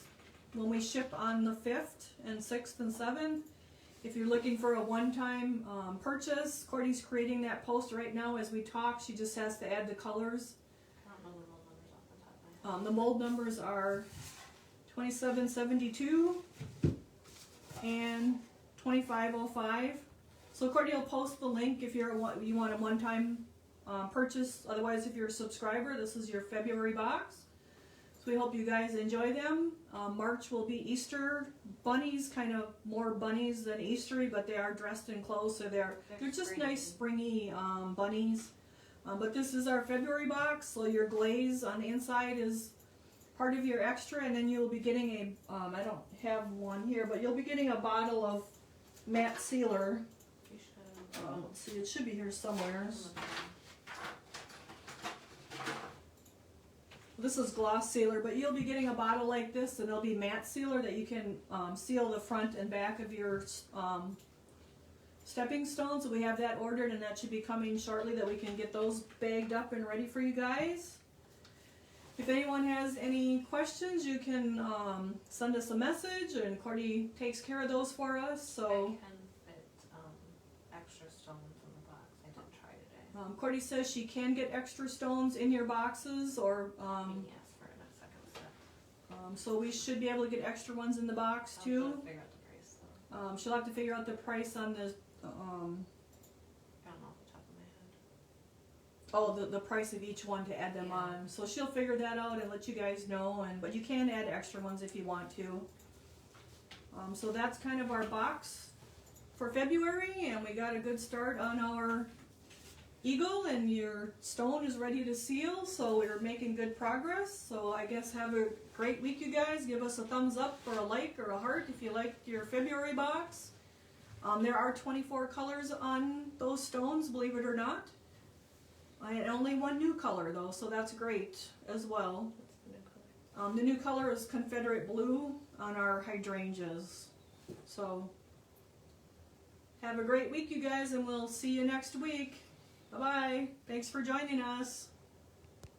when we ship on the 5th and 6th and 7th. If you're looking for a one-time purchase, Courtney's creating that post right now as we talk. She just has to add the colors. I don't know the mold numbers off the top of my head. The mold numbers are 2772 and 2505. So Courtney will post the link if you want a one-time purchase. Otherwise, if you're a subscriber, this is your February box. So we hope you guys enjoy them. March will be Easter bunnies, kind of more bunnies than Eastery, but they are dressed in clothes, so they're just springy. nice springy bunnies. But this is our February box, so your glaze on the inside is part of your extra, and then you'll be getting a, I don't have one here, but you'll be getting a bottle of matte sealer. You should. Let's see, it should be here somewhere. This is gloss sealer, but you'll be getting a bottle like this, and it'll be matte sealer that you can seal the front and back of your stepping stones. So we have that ordered, and that should be coming shortly, that we can get those bagged up and ready for you guys. If anyone has any questions, you can send us a message, and Courtney takes care of those for us. So I can fit extra stones in the box. I didn't try today. Courtney says she can get extra stones in your boxes, or Yes, for a second step. so we should be able to get extra ones in the box I'll too. have to figure out the price though. She'll have to figure out the price on the, I don't know off the top of my head. the price of each one to add them Yeah. on. So she'll figure that out and let you guys know. But you can add extra ones if you want to. So that's kind of our box for February, and we got a good start on our eagle, and your stone is ready to seal. So we're making good progress. So I guess have a great week, you guys. Give us a thumbs up or a like or a heart if you liked your February box. There are 24 colors on those stones, believe it or not. I had only one new color though, so that's great as well. What's the new color? The new color is Confederate Blue on our hydrangeas. So, have a great week, you guys, and we'll see you next week. Bye-bye. Thanks for joining us.